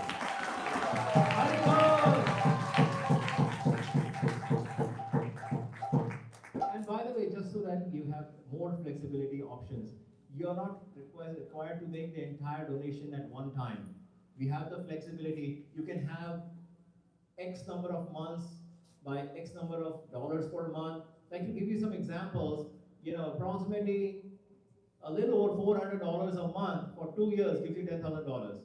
And by the way, just so that you have more flexibility options, you're not required to make the entire donation at one time. We have the flexibility. You can have X number of months by X number of dollars per month. Like to give you some examples, approximately a little over $400 a month for 2 years gives you $10,000.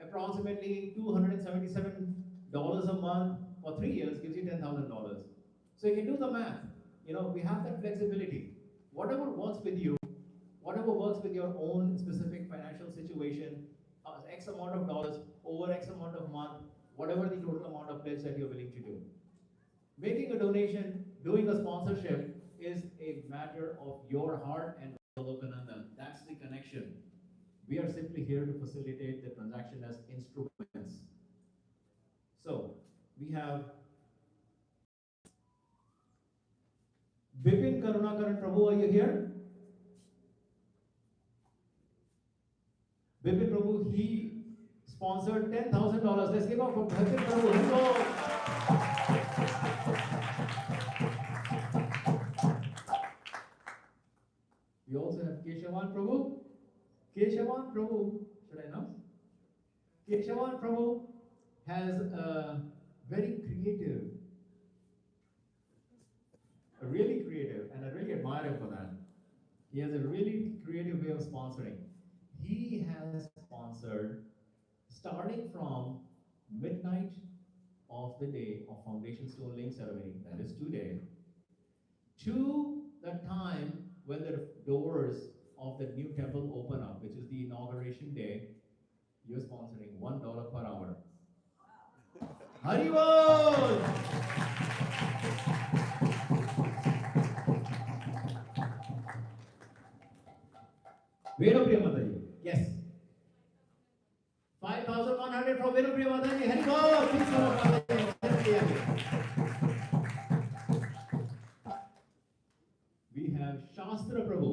Approximately $277 a month for 3 years gives you $10,000. So you can do the math. We have that flexibility. Whatever works with you, whatever works with your own specific financial situation, X amount of dollars over X amount of month, whatever the total amount of pledge that you're willing to do. Making a donation, doing a sponsorship is a matter of your heart and Lokananda. That's the connection. We are simply here to facilitate the transaction as instruments. So, we have Bipin Karunakaran Prabhu, are you here? Bipin Prabhu, he sponsored $10,000. Let's give up for Bipin Prabhu. We also have Keshavan Prabhu. Keshavan Prabhu, should I announce? Keshavan Prabhu has a very creative, a really creative, and I really admire him for that. He has a really creative way of sponsoring. He has sponsored, starting from midnight of the day of Foundation Stone Laying Ceremony, that is today, to the time when the doors of the new temple open up, which is the inauguration day. You're sponsoring $1 per hour. Haribol! Venupriya Mataji. Yes. 5,100 from Venupriya Mataji. Haribol! Please come up, Mataji. We have Shastra Prabhu.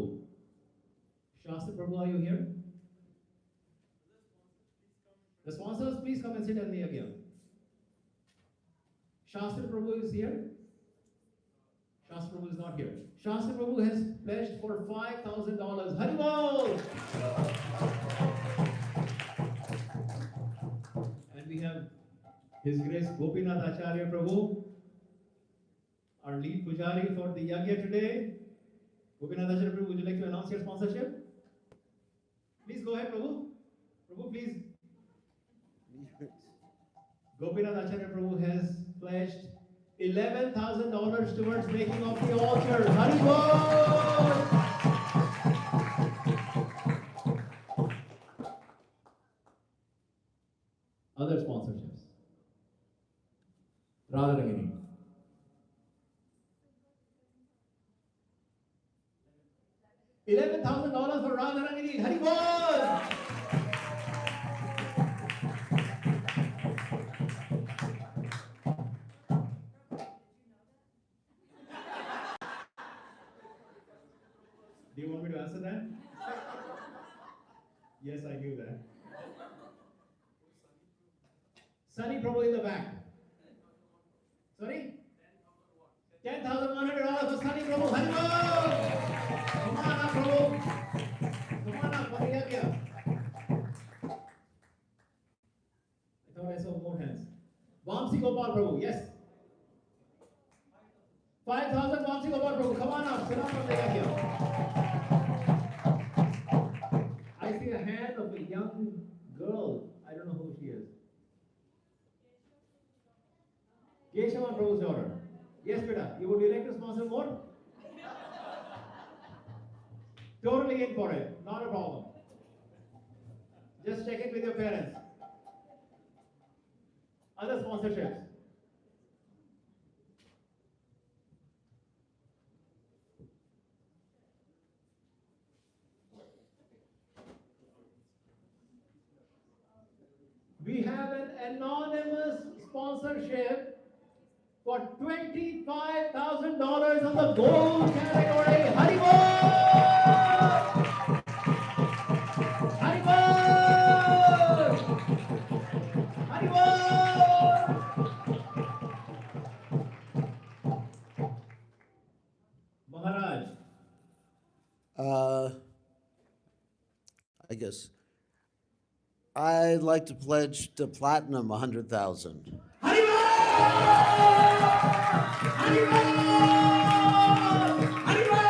Shastra Prabhu, are you here? The sponsors, please come and sit at the again. Shastra Prabhu is here. Shastra Prabhu is not here. Shastra Prabhu has pledged for $5,000. Haribol! And we have His Grace Gopinath Acharya Prabhu, our lead pujari for the yagya today. Gopinath Acharya Prabhu, would you like to announce your sponsorship? Please go ahead, Prabhu. Prabhu, please. Gopinath Acharya Prabhu has pledged $11,000 towards making of the altar. Haribol! Other sponsorships. Radharangini. $11,000 for Radharangini. Haribol! Do you want me to answer that? Yes, I knew that. Sunny Prabhu in the back. Sorry? $10,100 for Sunny Prabhu. Haribol! Come on up, Prabhu. Come on up, hurry up here. I thought I saw more hands. Vamsi Gopal Prabhu, yes. 5,000 Vamsi Gopal Prabhu. Come on up, sit up on the here. I see a hand of a young girl. I don't know who she is. Keshavan Prabhu's daughter. Yes, beta. Would you like to sponsor more? Totally in for it. Not a problem. Just check it with your parents. Other sponsorships. We have an anonymous sponsorship for $25,000 on the gold category. Haribol! Haribol! Haribol! Maharaj. I guess I'd like to pledge to platinum 100,000. Haribol! Haribol! Haribol!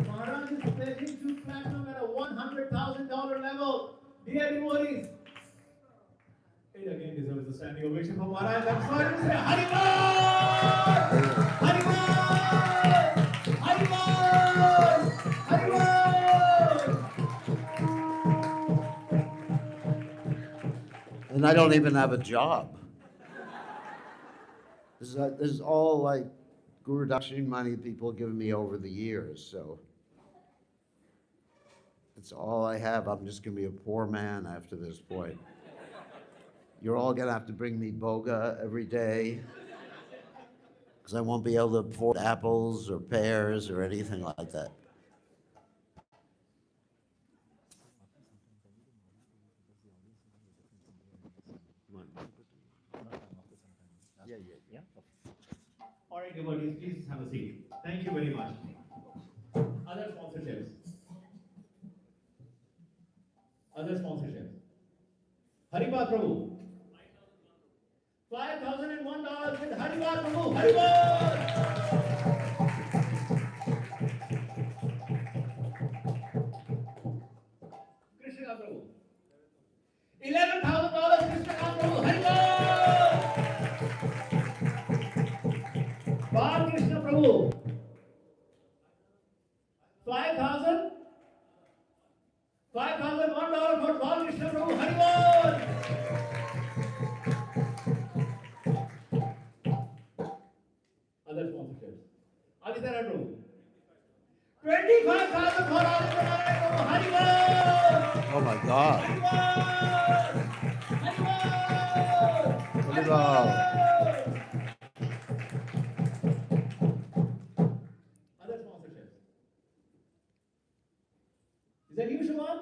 Maharaj is pledging to platinum at a $100,000 level. Dear devotees, it again deserves a standing ovation for Maharaj. That's why we say Haribol! Haribol! Haribol! Haribol! And I don't even have a job. This is all like Guru Dakshini money people have given me over the years, so it's all I have. I'm just gonna be a poor man after this point. You're all gonna have to bring me boga every day, because I won't be able to afford apples or pears or anything like that. Come on. Yeah. All right, devotees, please have a seat. Thank you very much. Other sponsorships. Other sponsorships. Haribol Prabhu. $5,001 with Haribol Prabhu. Haribol! Krishna Prabhu. $11,000 Krishna Prabhu. Haribol! Bal Krishna Prabhu. 5,000. $5,001 for Bal Krishna Prabhu. Haribol! Other sponsorships. Aditya Prabhu. 25,000 for Aditya Prabhu. Haribol! Oh my God. Haribol! Haribol! Other sponsorships. Is that you, Shubham?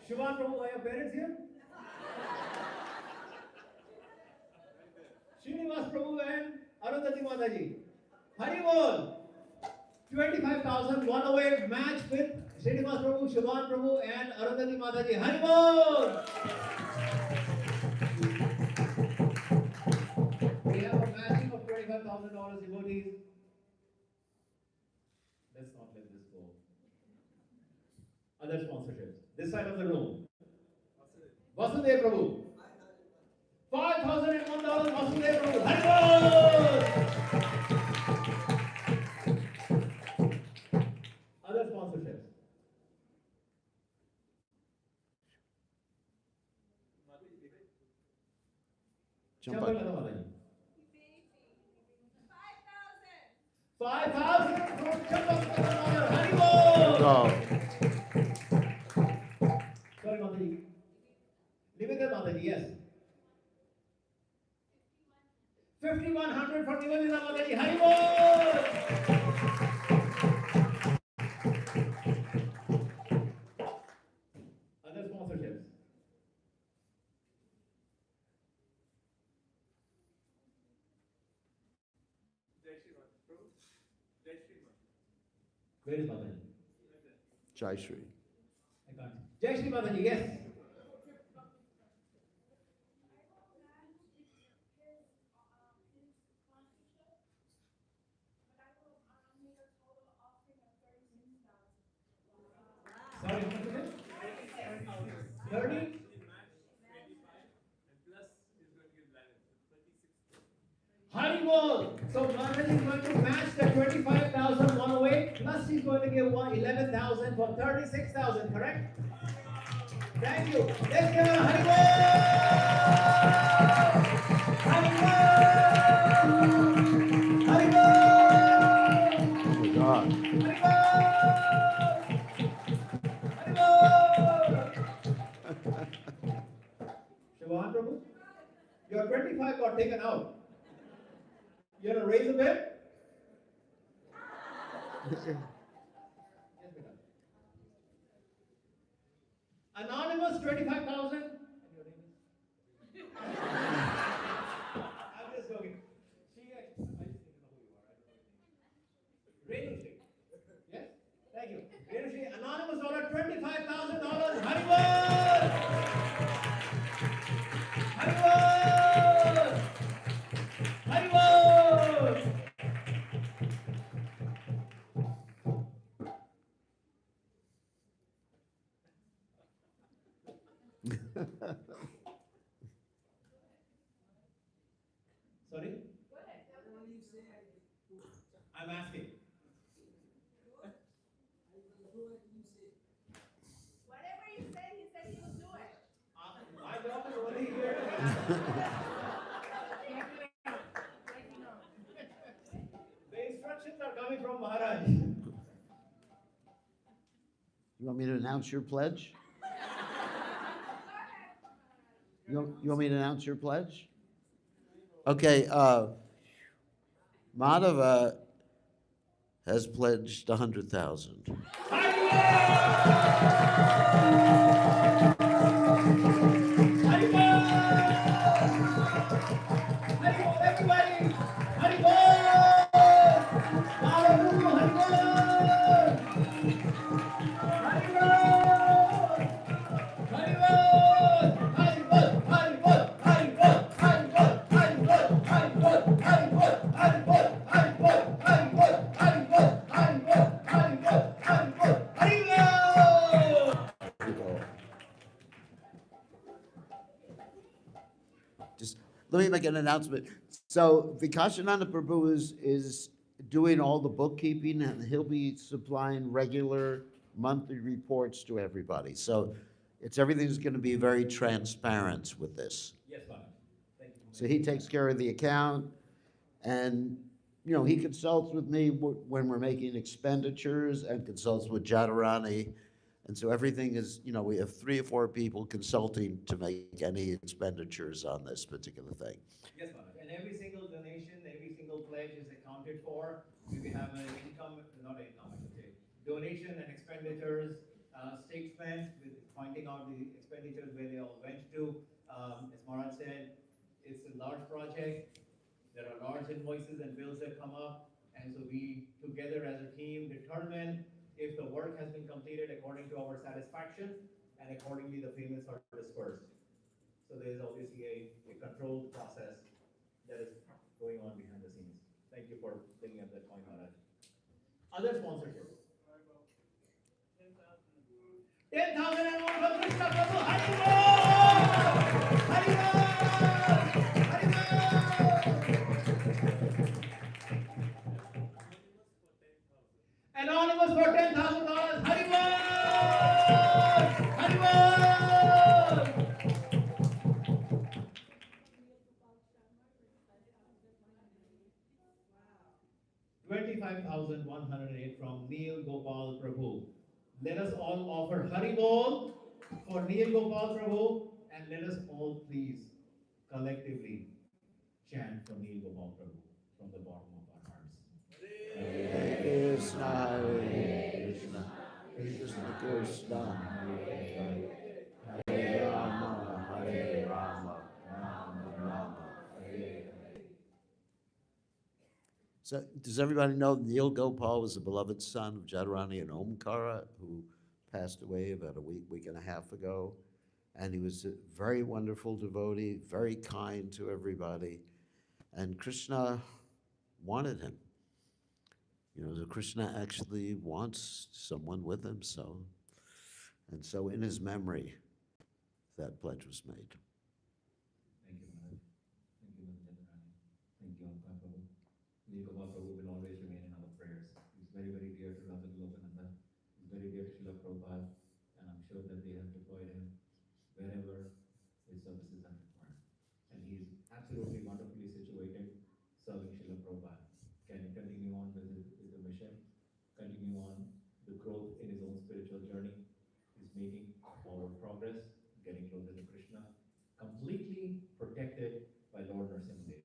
Shubham Prabhu, are your parents here? Srinivas Prabhu and Arundhati Mataji. Haribol! 25,000 one away match with Srinivas Prabhu, Shubham Prabhu and Arundhati Mataji. Haribol! We have a matching of $25,000 devotees. Let's not let this go. Other sponsorships. This side of the room. Vasudev Prabhu. $5,001 Vasudev Prabhu. Haribol! Other sponsorships. Jump Champal on. Mataji. 5,000 from Champal Mataji. Haribol! Go. Sorry, Mataji. Nivedita Mataji, yes. 5,100 for Nivedita Mataji. Haribol! Other sponsorships. Where is Mataji? Jai Shri. I can't see. Jai Shri Mataji, yes. Sorry, what is it? 30? Haribol! So Mataji is going to match the 25,000 one away, plus he's going to give 11,000 for 36,000, correct? Thank you. Let's give a Haribol! Haribol! Haribol! Oh my God. Shubham Prabhu, your 25 got taken out. You want to raise a bit? Yes, beta. Anonymous 25,000. I'm just joking. I just need to know who you are. I don't know your name. Renu Shri. Yes? Thank you. Renu Shri, anonymous order $25,000. Haribol! Haribol! Haribol! Sorry? I'm asking. Whatever you said, he said he will do it. My job is only here. The instructions are coming from Maharaj. You want me to announce your pledge? You want me to announce your pledge? Okay, Madhava, has pledged 100,000. Everybody! Haribol! Haribol! Just let me make an announcement. So Vikashananda Prabhu is doing all the bookkeeping and he'll be supplying regular monthly reports to everybody. So it's everything's going to be very transparent with this. Yes, Maharaj. Thank you for So he making takes care of the account and, you know, he consults with me when we're making expenditures and consults with Jadharani. And so everything is, you know, we have 3 or 4 people consulting to make any expenditures on this particular thing. Yes, Maharaj. And every single donation, every single pledge is accounted for. We have an income, not income, I should say, donation and expenditures statement with pointing out the expenditures where they all went to. As Maharaj said, it's a large project. There are large invoices and bills that come up. And so we, together as a team, determine if the work has been completed according to our satisfaction, and accordingly the payments are dispersed. So there is obviously a controlled process that is going on behind the scenes. Thank you for bringing up that point, Maharaj. Other sponsorships. 10,000 and more for Krishna Prabhu. Hari Anonymous for $10,000. Hari 25,108 from Neil Gopal Prabhu. Let us all offer Hari Bol for Neil Gopal Prabhu, and let us all please collectively chant for Neil Gopal Prabhu from the bottom of our hearts. Hare Krishna, Hare Krishna, Krishna Krishna, Hare Rama, Hare Rama, Rama Rama, Hare. So, does everybody know Neil Gopal was the beloved son of Jadharani and Omkara, who passed away about a week and a half ago? And he was a very wonderful devotee, very kind to everybody. And Krishna wanted him. You know, so Krishna actually wants someone with him, and so in his memory, that pledge was made. Thank you, Maharaj. Thank you, Mother Jadharani. Thank you, Omkar Prabhu. Neil Gopal Prabhu will always remain in our prayers. He's very, very dear to Radha Gopananda. He's very dear to Srila Prabhupada, and I'm sure that they have deployed him wherever his services are required. And he's absolutely wonderfully situated serving Srila Prabhupada. Can continue on with the mission, continue on the growth in his own spiritual journey. He's making forward progress, getting closer to Krishna, completely protected by Lord Nrsimhadev.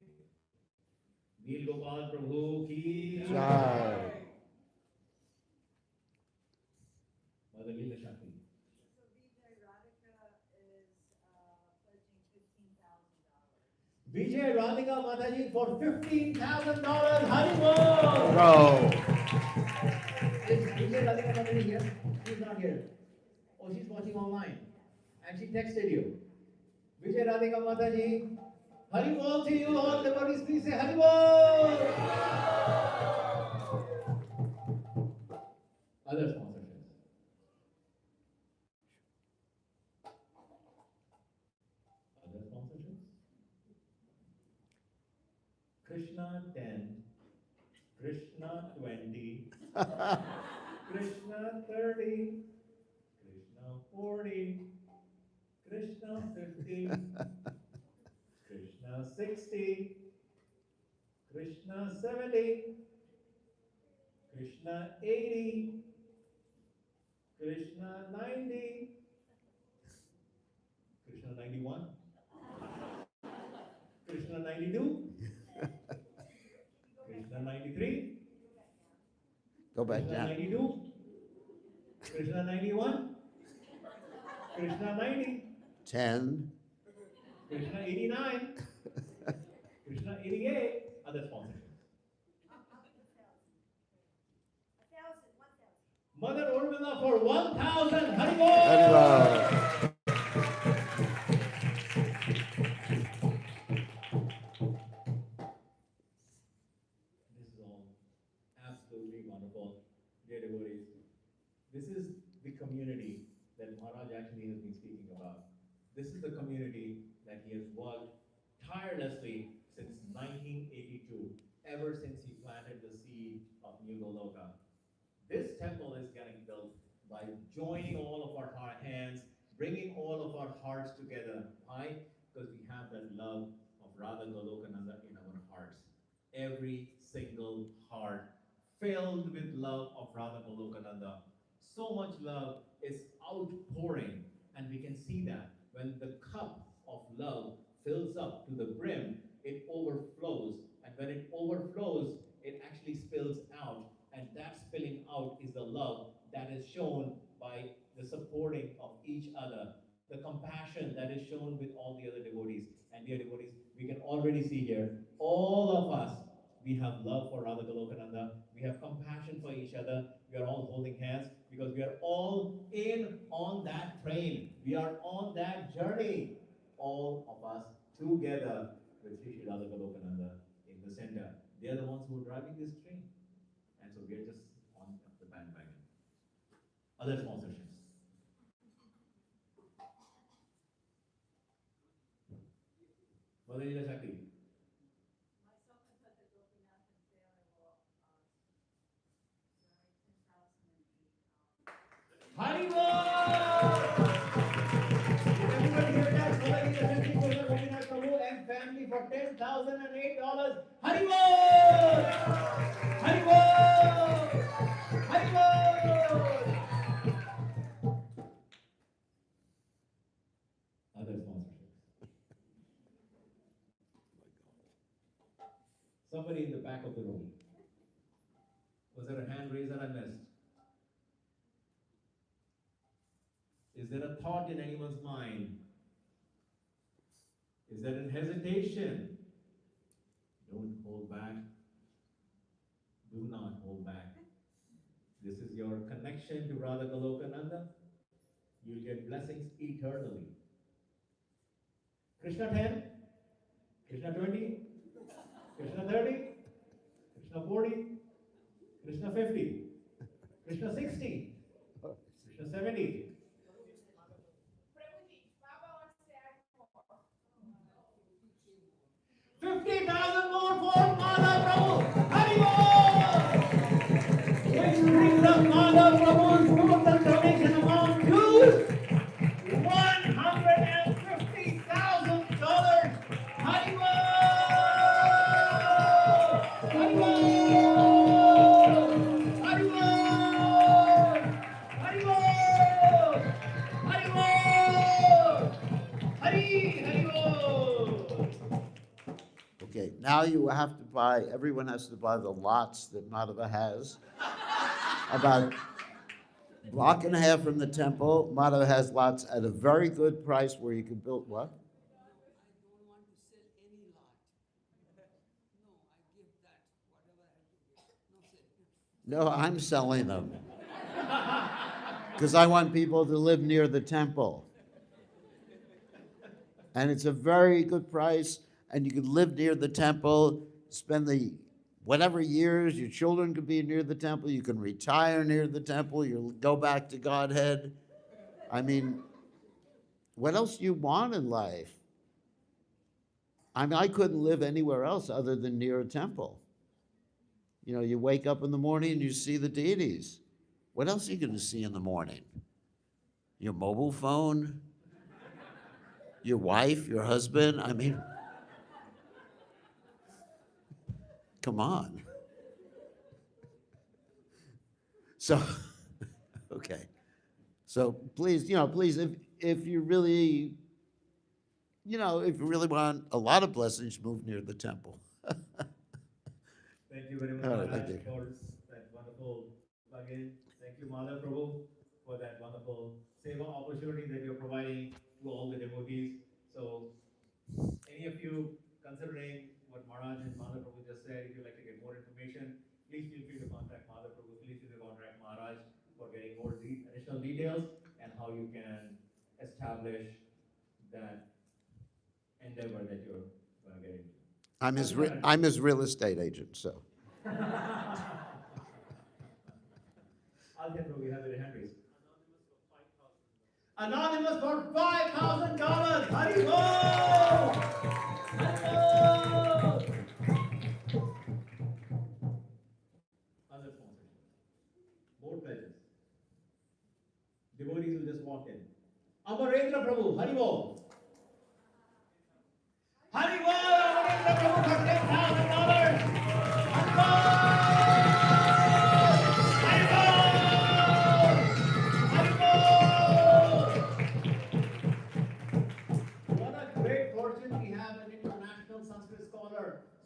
Neil Gopal Prabhu ki Jai. Mother Leela Shakti. So Vijay Radhika is pledging $15,000. Vijay Radhika Mataji for $15,000. Haribol! Bro. Is Vijay Radhika Mataji here? She's not here. Oh, she's watching online. And she texted you. Vijay Radhika Mataji, Haribol to you all devotees, please say Haribol! Other sponsorships. Other sponsorships. Krishna 10, Krishna 20, Krishna 30, Krishna 40, Krishna 50, Krishna 60, Krishna 70, Krishna 80, Krishna 90, Krishna 91, Krishna 92, Krishna 93, Go back Krishna down. 92, Krishna 91, Krishna 90, 10. Krishna 89, Krishna 88, other sponsorships. Mother Urmila for 1,000. Haribol. This is all absolutely wonderful, dear devotees. This is the community that Maharaj actually has been speaking about. This is the community that he has worked tirelessly since 1982, ever since he planted the seed of New Goloka. This temple is getting built by joining all of our hands, bringing all of our hearts together. Why? Because we have that love of Radha Golokananda in our hearts. Every single heart filled with love of Radha Golokananda. So much love is outpouring, and we can see that when the cup of love fills up to the brim, it overflows, and when it overflows, it actually spills out, and that spilling out is the love that is shown by the supporting of each other, the compassion that is shown with all the other devotees. And dear devotees, we can already see here, all of us, we have love for Radha Golokananda, we have compassion for each other, we are all holding hands because we are all in on that train. We are on that journey, all of us together with Sri Sri Radha Golokananda in the center. They are the ones who are driving this train. And so we are just on the bandwagon. Other sponsorships. Mother Shakti. Myself and Pata Gopinath and family will donate $10,008. Haribol! Did everybody hear that? Mother Shakti, Gopinath Prabhu and family for $10,008. Haribol! Haribol! Haribol! Other sponsorships. Somebody in the back of the room. Was there a hand raised that I missed? Is there a thought in anyone's mind? Is there a hesitation? Don't hold back. Do not hold back. This is your connection to Radha Golokananda. You'll get blessings eternally. Krishna 10, Krishna 20, Krishna 30, Krishna 40, Krishna 50, Krishna 60, Krishna 70. Prabhuji, Baba wants to add more. 50,000 more for Mother Prabhu. Haribol! Which brings up Mother Prabhu's total donation amount to $150,000. Haribol! Haribol! Haribol! Haribol! Haribol! Haribol! Okay, now you have to buy, everyone has to buy the lots that Madhava has. About a block and a half from the temple, Madhava has lots at a very good price where you can build what? I don't want to sell any lot. No, I give that, whatever I have to give. No sale. No, I'm selling them. Because I want people to live near the temple. And it's a very good price, and you can live near the temple, spend the whatever years, your children could be near the temple, you can retire near the temple, you'll go back to Godhead. I mean, what else do you want in life? I mean, I couldn't live anywhere else other than near a temple. You know, you wake up in the morning and you see the deities. What else are you going to see in the morning? Your mobile phone? Your wife, your husband? I mean, come on. So, okay. So please, please, if you really, if you really want a lot of blessings, move near the temple. Thank you very much, All right, Maharaj, thank you. for that wonderful plug in. Thank you, Madhav Prabhu, for that wonderful seva opportunity that you're providing to all the devotees. So, any of you considering what Maharaj and Madhav Prabhu just said, if you'd like to get more information, please feel free to contact Madhav Prabhu. Please feel free to contact Maharaj for getting more additional details and how you can establish that endeavor that you're going to get into. I'm his real estate agent, so. I'll get through. We have it, Henry's. Anonymous for $5,000. Hari Bol! Hari Bol! Other sponsors. More pledges. Devotees who just walked in. Amarendra Prabhu, Hari Bol! Hari Bol! Amarendra Prabhu for $10,000. Hari Bol!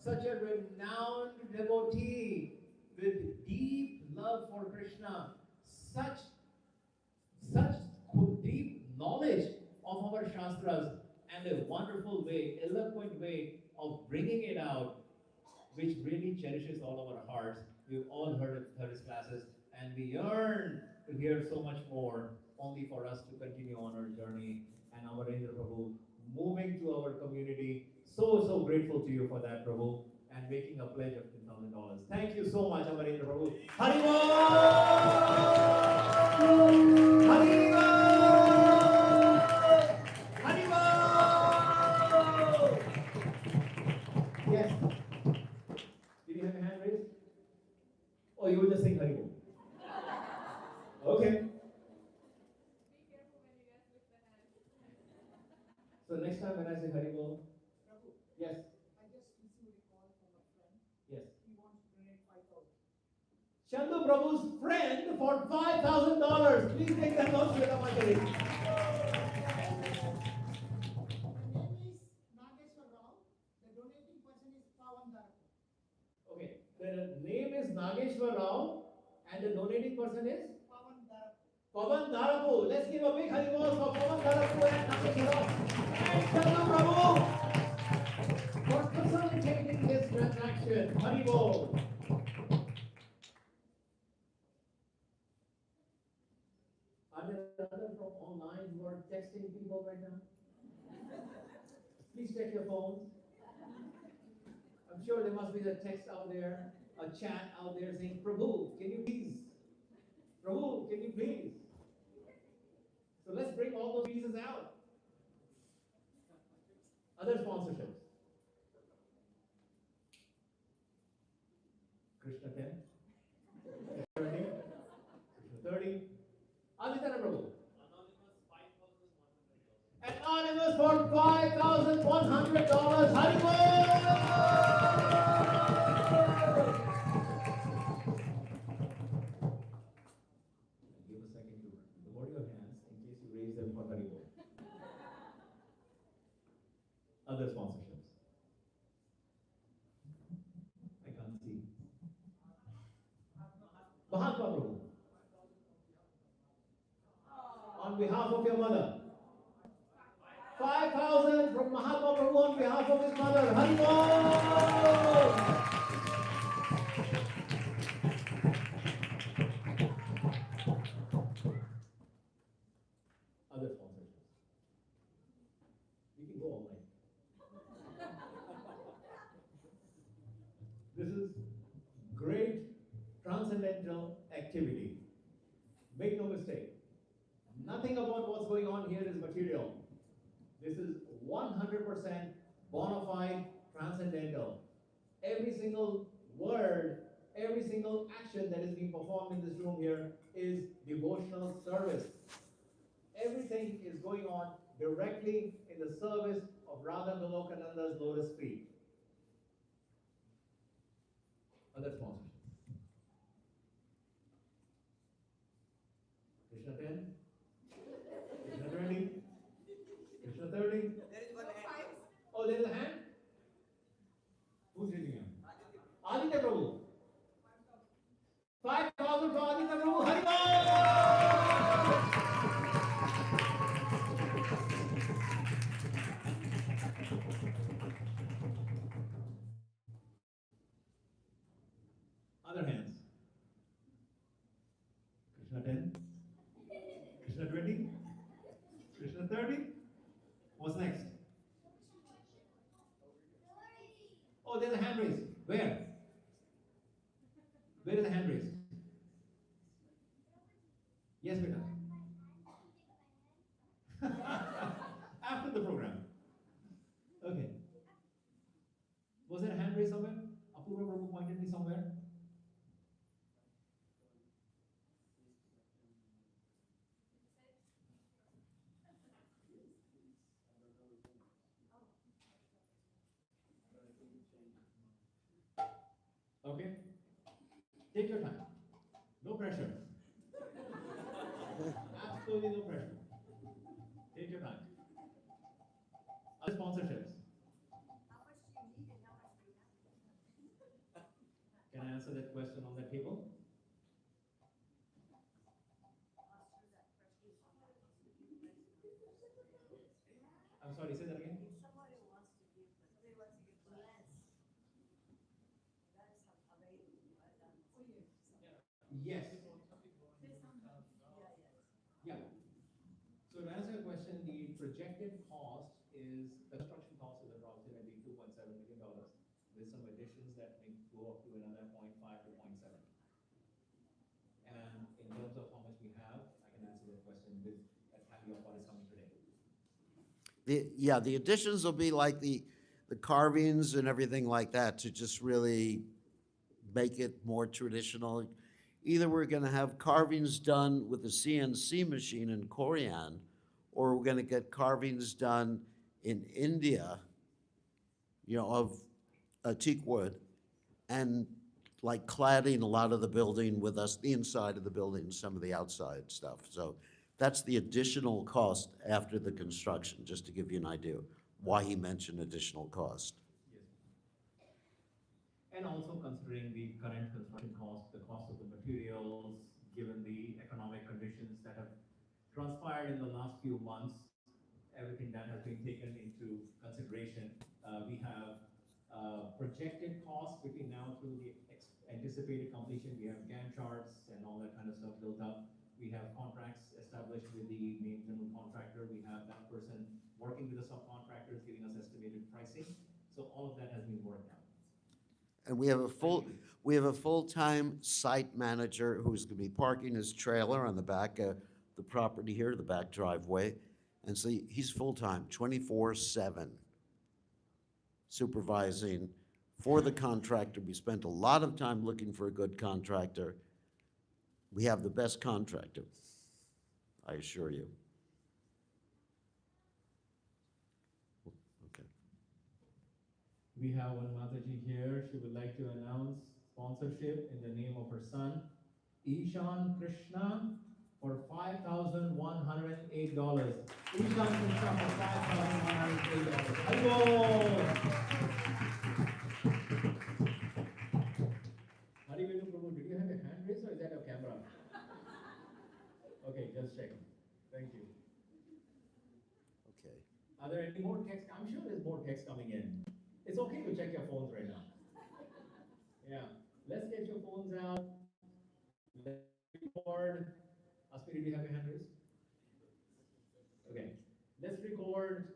Such a renowned devotee with deep love for Krishna, such deep knowledge of our Shastras, and a wonderful way, eloquent way of bringing it out, which really cherishes all of our hearts. We've all heard his classes, and we yearn to hear so much more, only for us to continue on our journey. And Amarendra Prabhu moving to our community. So grateful to you for that, Prabhu, and making a pledge of $10,000. Thank you so much, Amarendra Prabhu. Hari Bol! Hari Bol! Hari Bol! Yes. Did you have a hand raised? Oh, you were just saying Hari Bol. Okay. Be careful when you guys lift the hand. So next time when I say Hari Bol, yes. I just received a call from a friend. Yes. He wants to donate 5,000. Chandu Prabhu's friend for $5,000. Please take that note with Amarendra. The name is Nageshwar Rao. The donating person is Pawan Darapu. Okay, the name is Nageshwar Rao and the donating person is Pawan Darapu. Pavan Dharapu. Let's give a big Hari Bol for Pavan Dharapu and Nageshwar Rao. And Chandu Prabhu for facilitating this transaction. Hari Bol. Are there others from online who are texting people right now? Please check your phones. I'm sure there must be a text out there, a chat out there saying, Prabhu, can you please? Prabhu, can you please? So let's bring all those pieces out. Other sponsorships. Krishna 10. Krishna 30. Aditya Prabhu. Anonymous for $5,100. Hari Bol! Give a second to lower your hands in case you raise them for Hari Bol. Other sponsorships. I can't see. Mahatma Prabhu. On behalf of your mother. 5,000 from Mahatma Prabhu on behalf of his mother. Hari Bol! Other sponsorships. You can go all night. This is great transcendental activity. Make no mistake. Nothing about what's going on here is material. This is 100% bona fide transcendental. Every single word, every single action that is being performed in this room here is devotional service. Everything is going on directly in the service of Radha Golokananda's lotus feet. Other sponsors. Krishna 10. Krishna 20. Krishna 30. There is one hand. Oh, there is a hand? Who's raising hand? Aditya Prabhu. 5,000 for Aditya Prabhu. Krishna 10? Krishna 20? Krishna 30? What's next? Oh, there's a hand raise. Where? Where is the hand raise? Yes, beta. After the program. Okay. Was there a hand raise somewhere? Apurva Prabhu pointed me somewhere. Okay. Take your time. No pressure. Absolutely no pressure. Take your time. Other sponsorships. Can I answer that question on the table? I'm sorry, say that again. Yes. Yeah. So to answer your question, the projected cost is the construction cost is approximately $2.7 million with some additions that may go up to another 0.5 to 0.7. And in terms of how much we have, I can answer that question with a tally of what is coming today. The additions will be like the carvings and everything like that to just really make it more traditional. Either we're gonna have carvings done with the CNC machine in Korean, or we're gonna get carvings done in India, of teak wood, and like cladding a lot of the building with us, the inside of the building, some of the outside stuff. So that's the additional cost after the construction, just to give you an idea why he mentioned additional cost. Yes. And also considering the current construction cost, the cost of the materials, given the economic conditions that have transpired in the last few months, everything that has been taken into consideration. We have projected costs between now through the anticipated completion. We have Gantt charts and all that kind of stuff built up. We have contracts established with the main general contractor. We have that person working with the subcontractors, giving us estimated pricing. So all of that has been worked out. And we have a full-time site manager who's gonna be parking his trailer on the back of the property here, the back driveway. And so he's full-time, 24/7, supervising for the contractor. We spent a lot of time looking for a good contractor. We have the best contractor, I assure you. Okay. We have one Mataji here. She would like to announce sponsorship in the name of her son, Ishan Krishna, for $5,108. Ishan Krishna for $5,108. Hello! Harivelu Prabhu, did you have a hand raise or is that a camera? Okay, just checking. Thank you. Okay. Are there any more texts? I'm sure there's more texts coming in. It's okay to check your phones right now. Yeah, let's get your phones out. Let's record. Asmi, did you have your hand raised? Okay, let's record,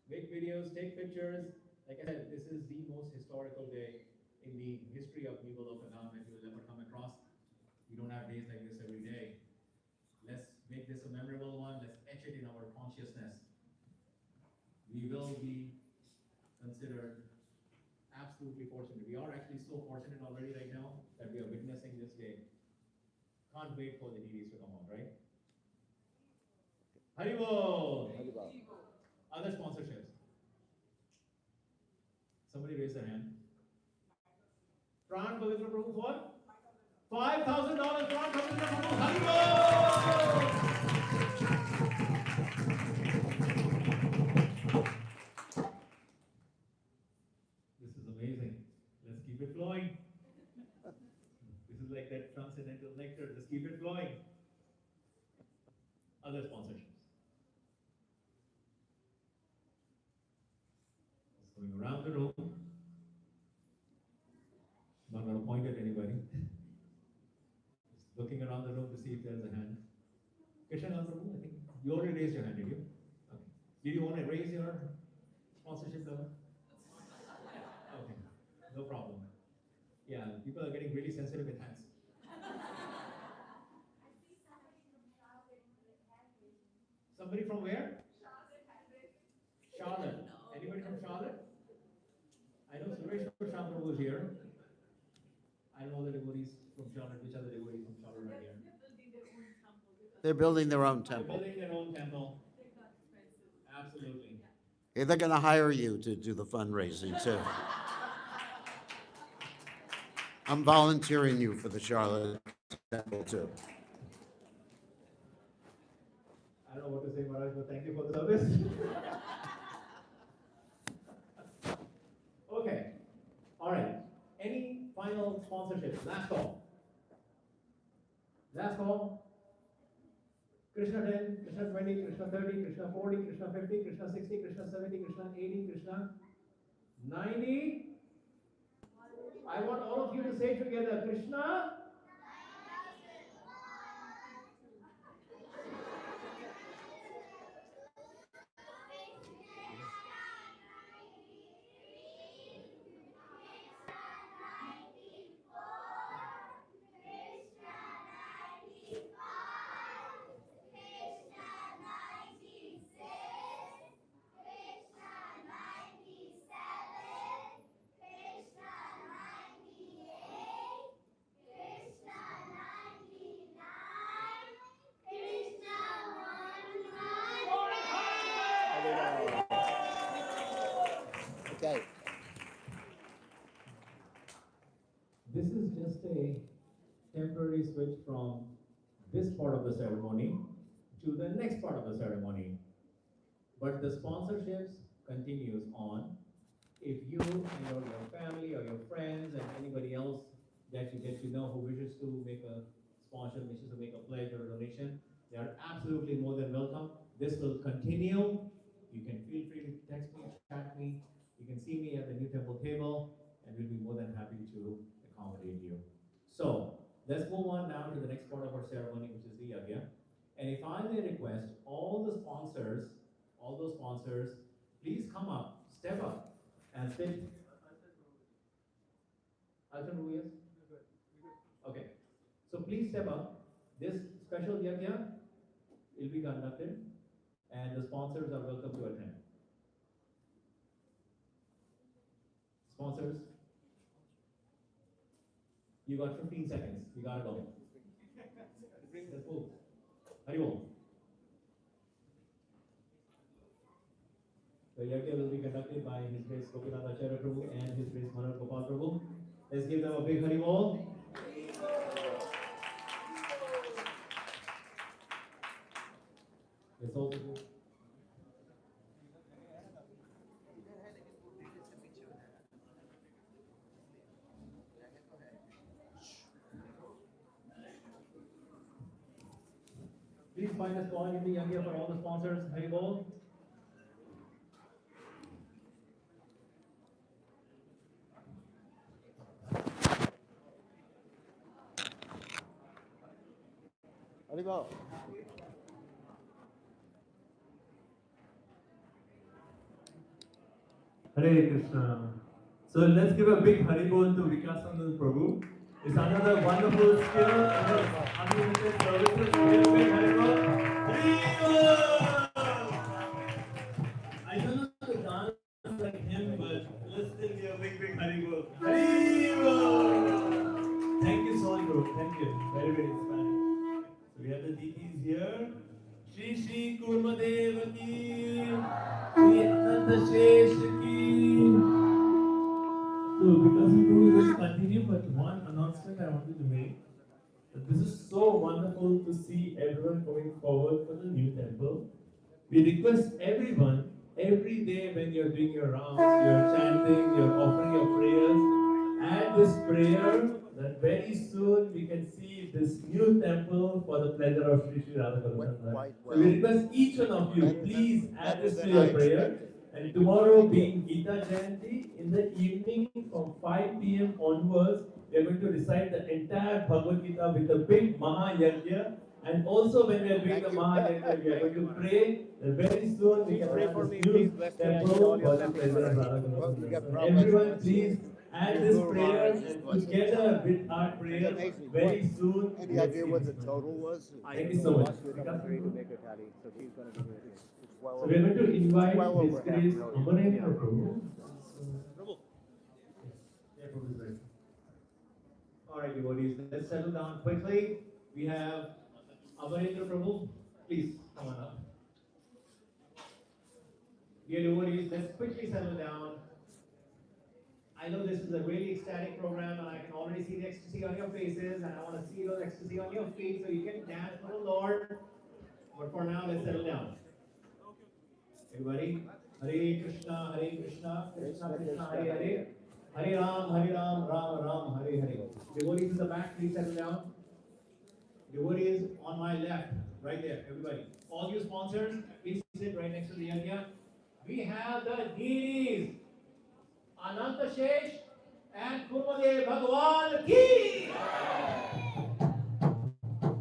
make videos, take pictures. Like I said, this is the most historical day in the history of New Lokanam that you will ever come across. We don't have days like this every day. Let's make this a memorable one. Let's etch it in our consciousness. We will be considered absolutely fortunate. We are actually so fortunate already right now that we are witnessing this day. Can't wait for the DDs to come on, right? Haribol! Other sponsorships. Somebody raise their hand. Pran Pavitra Prabhu for $5,000. Pran Pavitra Prabhu. Haribol! This is amazing. Let's keep it flowing. This is like that transcendental nectar. Just keep it flowing. Other sponsorships. Just going around the room. Not going to point at anybody. Just looking around. around the room to see if there's a hand. Krishna Prabhu, I think you already raised your hand, did you? Okay. Did you want to raise your sponsorship level? Okay, no problem. Yeah, people are getting really sensitive with hands. Somebody from where? Charlotte. Anybody from Charlotte? I know Suresh Prashant Prabhu is here. I know the devotees from Charlotte. Which other devotees from Charlotte are here? They're building their own They're temple. building their own temple. Absolutely. Hey, they're going to hire you to do the fundraising too. I'm volunteering you for the Charlotte temple too. I don't know what to say, Maharaj, but thank you for the service. Okay. All right. Any final sponsorship? Last call. Last call. Krishna 10, Krishna 20, Krishna 30, Krishna 40, Krishna 50, Krishna 60, Krishna 70, Krishna 80, Krishna 90. I want all of you to say together, Krishna. Okay. This is just a temporary switch from this part of the ceremony to the next part of the ceremony. But the sponsorships continues on. If you and your family or your friends and anybody else that you get to know who wishes to make a sponsor, wishes to make a pledge or a donation, they are absolutely more than welcome. This will continue. You can feel free to text me, chat me. You can see me at the new temple table, and we'll be more than happy to accommodate you. So let's move on now to the next part of our ceremony, which is the yagya. And if I may request all those sponsors, please come up, step up, and sit. Alton Ruiz? Okay. So please step up. This special yagya will be conducted, and the sponsors are welcome to attend. Sponsors, you got 15 seconds. You gotta go. Let's move. Hari Om. The yagya will be conducted by His Grace Gopinath Acharya Prabhu and His Grace Manar Gopal Prabhu. Let's give them a big Hari Om. Let's also do. Please find a spot in the yagya for all the sponsors. Hari Bol. Haribol. Hare Krishna. So let's give a big Haribol to Vikasanand Prabhu. It's another wonderful skill in his unlimited services. Give a big Haribol. Haribol! I don't know how to dance like him, but let's still give a big Haribol. Haribol! Thank you so much, bro. Thank you. Very, very inspiring. So we have the deities here. Shri Shri Kurmadeva ki, Shri Ananta Shesh ki. So because we will continue, but one announcement I wanted to make. That this is so wonderful to see everyone coming forward for the new temple. We request everyone, every day when you're doing your rounds, you're chanting, you're offering your prayers, add this prayer that very soon we can see this new temple for the pleasure of Sri Sri Radhakrishna. Quite So well. we request each one of you, please add this to your prayer. And tomorrow being Gita Jayanti, in the evening from 5 p.m. onwards, We are going to recite the entire Bhagavad Gita with the big Mahayajna. And also when we are doing the Mahayajna, we are going to pray. Very soon we can have this new temple for the President Radha. Everyone please add this prayer and together with our prayer, very soon. Any idea what the total was? Thank you so much. So we are going to invite Well His over Grace half a million. Amarendra Prabhu. Yeah, Prabhu is ready. All right, devotees, let's settle down quickly. We have Amarendra Prabhu. Please come on up. Dear devotees, let's quickly settle down. I know this is a really ecstatic program, and I can already see the ecstasy on your faces, and I want to see those ecstasy on your feet so you can dance for the Lord. But for now, let's settle down. Everybody, Hare Krishna, Krishna Krishna, Hare Hare, Hare Ram, Ram, Hare Hare. Devotees in the back, please settle down. Devotees on my left, right there, everybody. All you sponsors, please sit right next to the yajna. We have the deities, Ananta Shesh and Kurmade Bhagwan ki.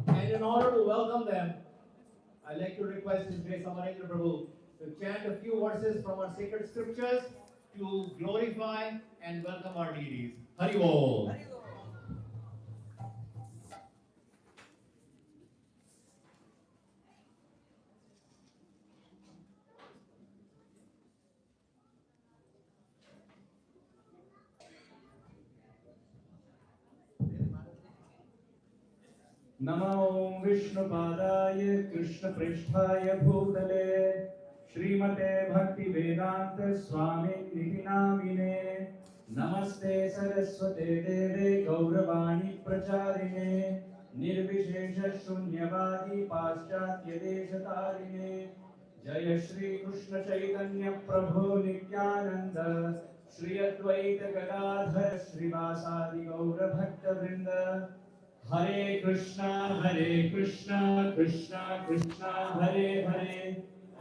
And in order to welcome them, I'd like to request His Grace Amarendra Prabhu to chant a few verses from our sacred scriptures to glorify and welcome our deities. Hari Bol. नमो विष्णुपादाय कृष्णपृष्ठाय भूतले श्रीमते भक्तिवेदांत स्वामी निधि नामिने नमस्ते सरस्वते देवे गौरवाणी प्रचारिणे निर्विशेष शून्यवादी पाश्चात्य देशतारिणे जय श्री कृष्ण चैतन्य प्रभु नित्यानंद श्री अद्वैत गदाधर श्रीवासादि गौर भक्त वृंद हरे कृष्णा कृष्णा कृष्णा हरे हरे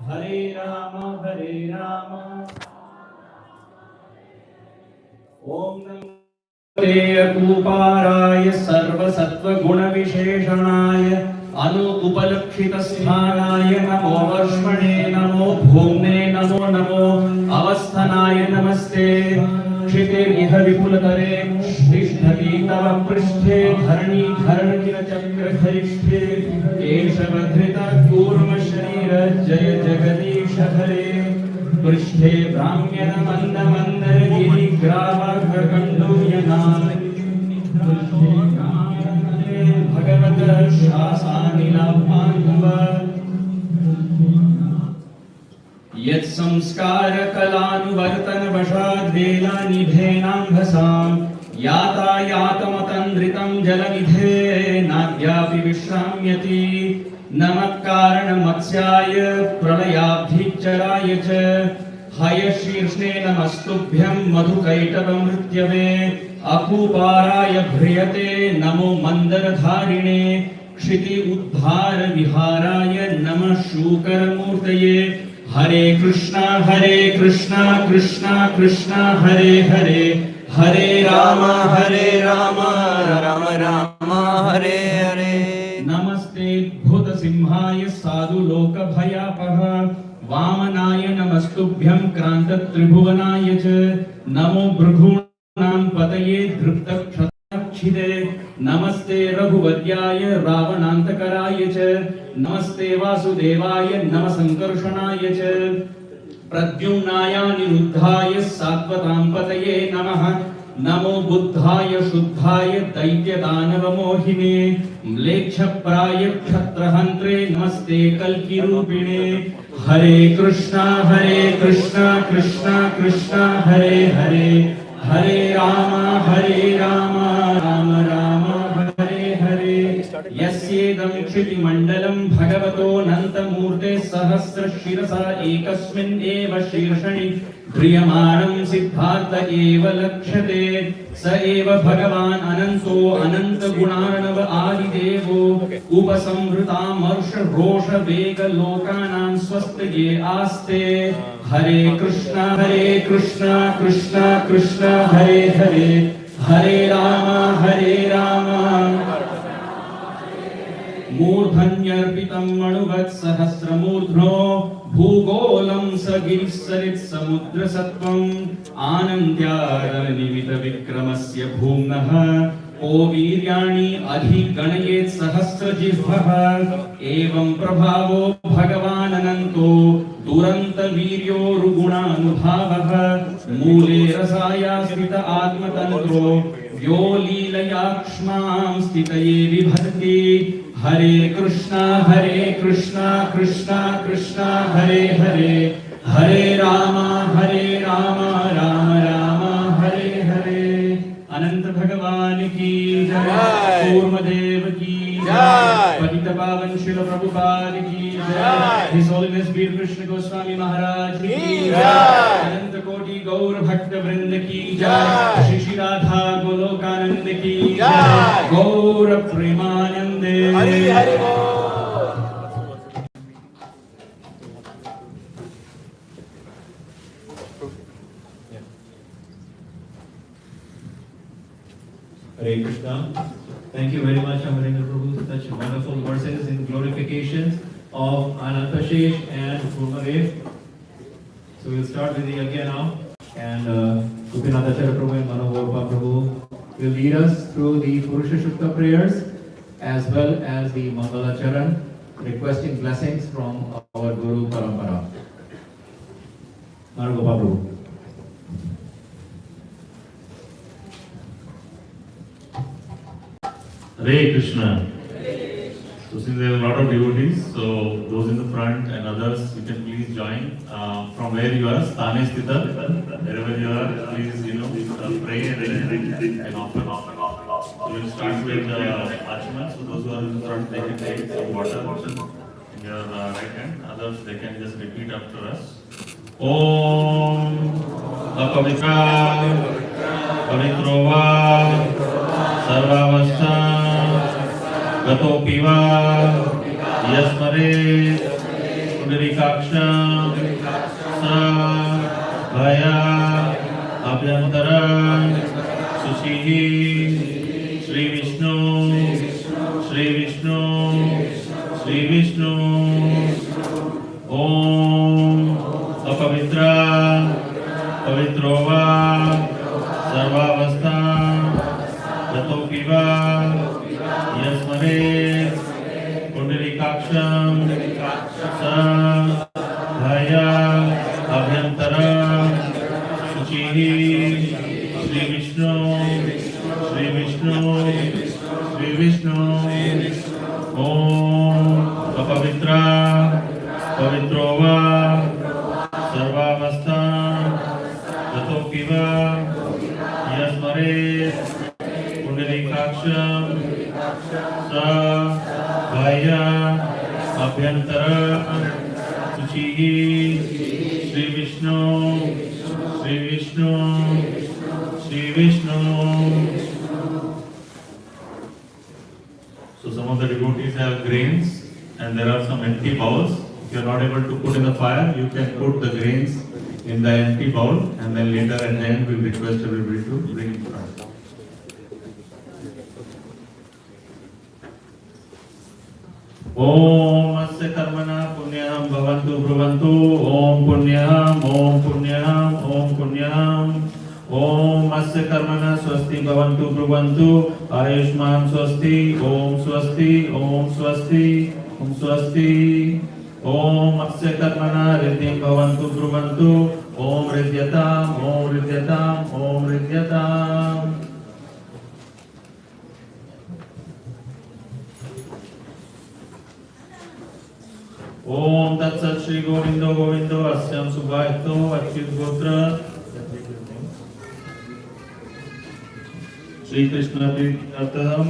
हरे राम ओम नमो सर्वसत्त्वगुणविशेषणाय अनुपलक्षितस्थानाय नमो वर्ष्मणे नमो भूम्ने नमो नमो अवस्थानाय नमस्ते क्षितिर्इह विपुलतरे तिष्ठति तव पृष्ठे धरणी धरणिरचक्रधरिष्ठे केशवधृता कूर्म शरीर जय जगदीश हरे पृष्ठे ब्राह्म्यन मंद मंदर गिरि ग्रावक कंडूयना भगवत शासानिलापान्व यत् संस्कार कलानुवर्तन वशाद् वेला निधेनाम्भसां यातायातमतन्द्रितं जलनिधे नाद्यापि विश्राम्यति नमः कारणमत्स्याय प्रलयाब्धिचराय च हयशीर्ष्णे नमस्तुभ्यं मधुकैटभमृत्यवे अकूपाराय भ्रियते नमो मन्दरधारिणे क्षिति उद्धार विहाराय नमः शूकरमूर्तये हरे कृष्णा कृष्णा कृष्णा हरे हरे हरे राम राम राम हरे हरे नमस्ते भूत सिंहाय साधु लोक भयापह वामनाय नमस्तुभ्यं क्रांत त्रिभुवनाय च नमो भृगूणां पतये धृप्तक्षिते नमस्ते रघुवर्याय रावणान्तकराय च नमस्ते वासुदेवाय नमसंकर्षणाय च प्रद्युम्नाय निरुद्धाय सात्वतां पतये नमः नमो बुद्धाय शुद्धाय दैत्यदानवमोहिने म्लेच्छप्राय क्षत्रहन्त्रे नमस्ते कल्किरूपिणे हरे कृष्णा कृष्णा कृष्णा हरे हरे हरे राम राम राम हरे हरे यस्येदं क्षितिमण्डलं भगवतोऽनन्तमूर्ते सहस्रशिरसा एकस्मिन् एव शीर्षणि ध्रियमाणं सिद्धार्थ एव लक्ष्यते स एव भगवान् अनन्तो अनन्तगुणार्णव आदिदेवो उपसंहृतामर्ष रोष वेग लोकानां स्वस्तये आस्ते हरे कृष्णा कृष्णा कृष्णा हरे हरे हरे राम मूर्धन्यर्पितं मणुवत्सहस्रमूर्ध्नो भूगोलं सगिरिसरित्समुद्रसत्त्वम् आनन्द्यादनिमितविक्रमस्य भूम्नः को वीर्याणि अधिगणयेत् सहस्रजिह्वः एवं प्रभावो भगवाननन्तो दुरन्तवीर्यो रुगुणानुभावः मूले रसाया स्थित आत्मतन्त्रो यो लीलयाक्ष्मां स्थितये विभक्ति हरे कृष्णा कृष्णा कृष्णा हरे हरे हरे राम राम राम हरे हरे। अनंत भगवान की जय, कूर्मदेव की जय, पतित पावन शिल प्रभुपाद की जय, हिज होलीनेस वीर कृष्ण गोस्वामी महाराज की जय, अनंत कोटि गौर भक्त वृंद की जय, श्री श्री राधा गोलोकानंद की जय, गौर प्रेमानंद हरि हरि बोल। Hare Krishna. Thank you very much, Amarendra Prabhu, for such wonderful verses in glorification of Anantashesh and Kurmadev. So we'll start with the Yagya now. And Gopinatacharya Prabhu and Manogopa Prabhu will lead us through the Purusha Shukta prayers as well as the Mangala Charan, requesting blessings from our Guru Parampara. Manogopa Prabhu. Hare Krishna. So since there are a lot of devotees, so those in the front and others, you can please join from where you are, Sthane Sthita, wherever you are, please, pray and offer. So we'll start with Achman. So those who are in the front, they can take some water in your right hand. Others, they can just repeat after us. Om Apavitra Pavitrova Sarvavastha Gatopi va Yasmare Pundarikaksha Sa Bhaya Abhyantara Susihi Shri Vishnu Shri Vishnu Shri Vishnu Om Apavitra Pavitrova Sarvavastha Gatopi va Yasmare Pundarikaksham Sa Bhaya Abhyantara Suchihi Shri Vishnu Shri Vishnu Shri Vishnu Om Apavitra Pavitrova Sarvavastha Gatopi va Yasmare Pundarikaksham Sa Bhaya Abhyantara Suchihi Shri Vishnu Shri Vishnu Shri Vishnu. So some of the devotees have grains and there are some empty bowls. If you are not able to put in the fire, you can put the grains in the empty bowl and then later at the end we'll request everybody to bring in front. Om Asya Karmana Punyam Bhavantu Bhavantu Om Punyam Om Punyam Om Punyam Om Asya Karmana Swasti Bhavantu Bhavantu Ayushman Swasti Om Swasti Om Swasti Om Swasti Om Asya Karmana Riddhim Bhavantu Bhavantu Om Riddhyatam Om Riddhyatam Om Riddhyatam. Om Tat Sat Shri Govindo Govindo Asyam Subhaito Achyut Gotra Shri Krishna Prithyatam